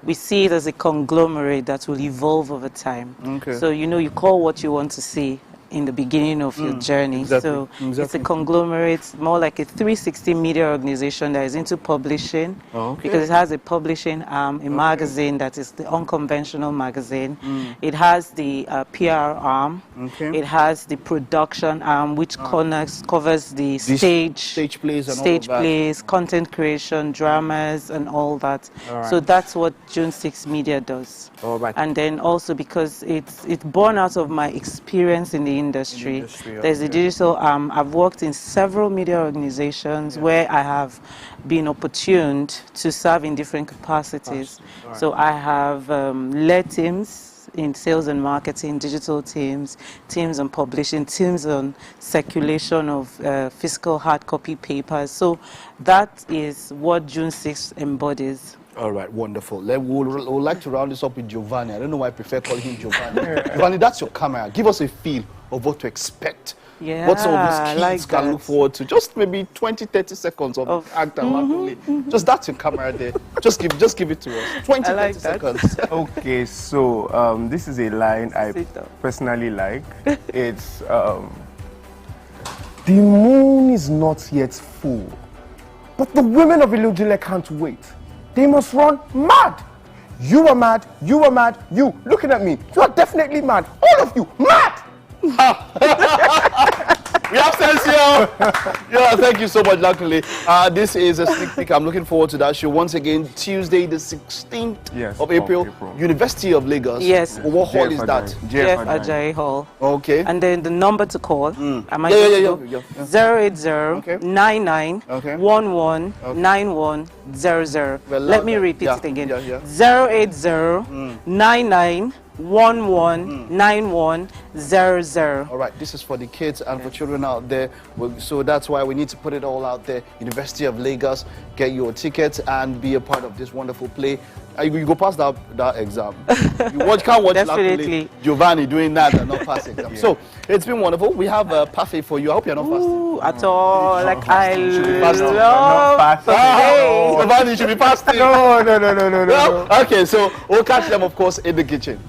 we see it as a conglomerate that will evolve over time. Okay. So, you call what you want to see in the beginning of your journey. Exactly, So it's a exactly. conglomerate, more like a 360 media organization that is into publishing, because it has a publishing arm, a magazine that is the unconventional magazine. It has the PR arm. It has the production arm, which covers the stage plays and all of that. plays, content creation, dramas, and all that. All right. So that's what June 6 Media does. All right. And then also because it's born out of my experience in the industry. There's a digital arm. I've worked in several media organizations where I have been opportuned to serve in different capacities. Right. So I have led teams in sales and marketing, digital teams, teams on publishing, teams on circulation of physical hard copy papers. So that is what June 6 embodies. All right, wonderful. We'll like to round this up with Giovanni. I don't know why I prefer calling him Giovanni. Giovanni, that's your camera. Give us a feel of what to expect. Yeah, what some of these kids like can look forward to. Just maybe 20, 30 seconds of actor. Just that's your camera there. Just give it to us. 20, 30 seconds. Okay, so this is a line I personally like. It's the moon is not yet full, but the women of Ilujile can't wait. They must run mad. You are mad, you are mad, you. Looking at me, you are definitely mad. All of you, mad! We have sense here. Yeah, thank you so much, luckily. This is a sneak peek. I'm looking forward to that show. Once again, Tuesday, the 16th of April, University of Lagos. Yes. What hall is that? Jeff Ajayi Hall. Okay. And then the number to call. Am I 080-99-11-9100. Let me repeat it again. 080-99-11-9100. All right, this is for the kids and for children out there. So that's why we need to put it all out there. University of Lagos, get your tickets and be a part of this wonderful play. You go past that exam. You can't watch Definitely. Giovanni doing that and not pass exam. Yeah. So it's been wonderful. We have a parfait for you. I hope you're not fasting. At all. Like I love fasting. Giovanni should be fasting. No. Okay, so we'll catch them, of course, in the kitchen.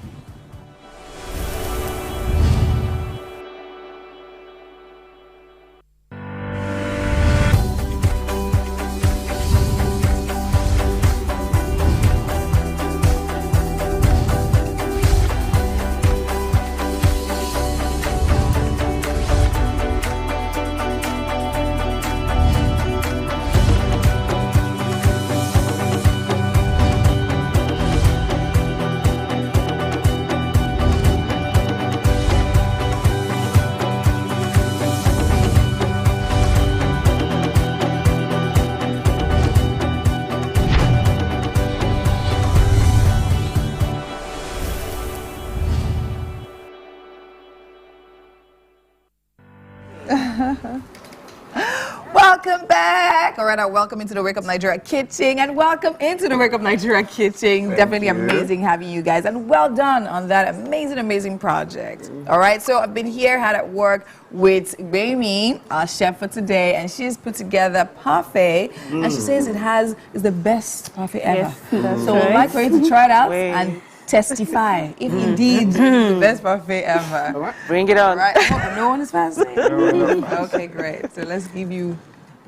Welcome back. All right, welcome into the Wake Up Nigeria kitchen and welcome into the Wake Up Nigeria kitchen. Definitely amazing having you guys and well done on that amazing project. All right, so I've been here, had at work with Remy, our chef for today, and she's put together parfait and she says it's the best parfait ever. Yes, so we'd like for you to try it out and testify if indeed the best parfait ever. Bring it on. All right, I hope no one is fasting. Okay, great. So let's give you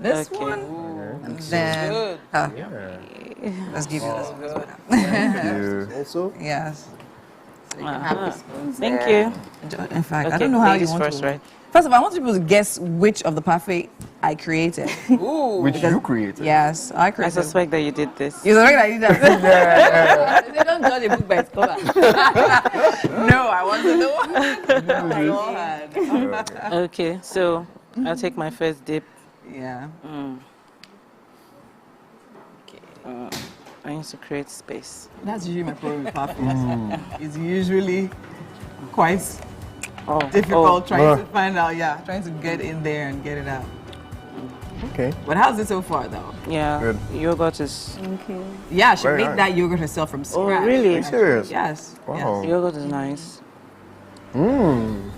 This Okay. one. And then, let's give you this one. Thank you. Also? Yes. So you can have the spoons Thank there. you. In fact, I Okay, don't know how you ladies want first, to. right? First of all, I want people to guess which of the parfait I created. Ooh. Which you created? Yes, I I created. suspect that you did this. You suspect that you did that? They don't judge a book by its cover. No, I wasn't the one. Okay, so I'll take my first dip. Yeah. I need to create space. That's usually my problem with parfait. It's usually quite difficult trying to find out, trying to get in there and get it out. Okay. But how's it so far, though? Yeah, Good. yogurt is... Okay. Yeah, she Very made nice. that yogurt herself from scratch. Oh, really? Are you serious? Yes. Wow. Yogurt is nice.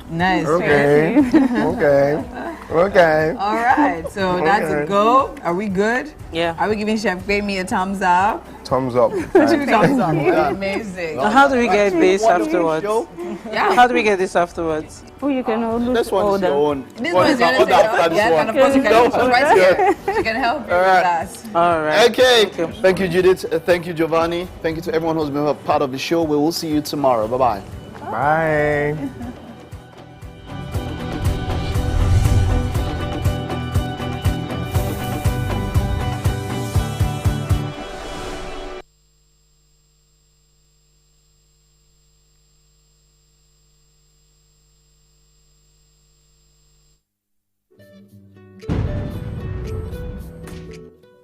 Nice. Okay. Okay. Okay. All right, so that's a go. Are we good? Yeah. Are we giving Chef Baby a thumbs up? Thumbs up. 2 thumbs up. Amazing. Now, how do we get this afterwards? Yeah. How do we get this afterwards? Oh, you can always This one is order. your own. This one is the other thing. Yes, and of course you can help us right here. She can help you with that. All right. Okay. Thank you, Judith. Thank you, Giovanni. Thank you to everyone who's been a part of the show. We will see you tomorrow. Bye-bye. Bye.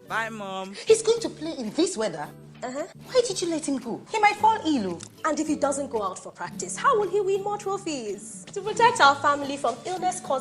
Bye, Mom. He's going to play in this weather. Why did you let him go? He might fall ill. And if he doesn't go out for practice, how will he win more trophies? To protect our family from illness caused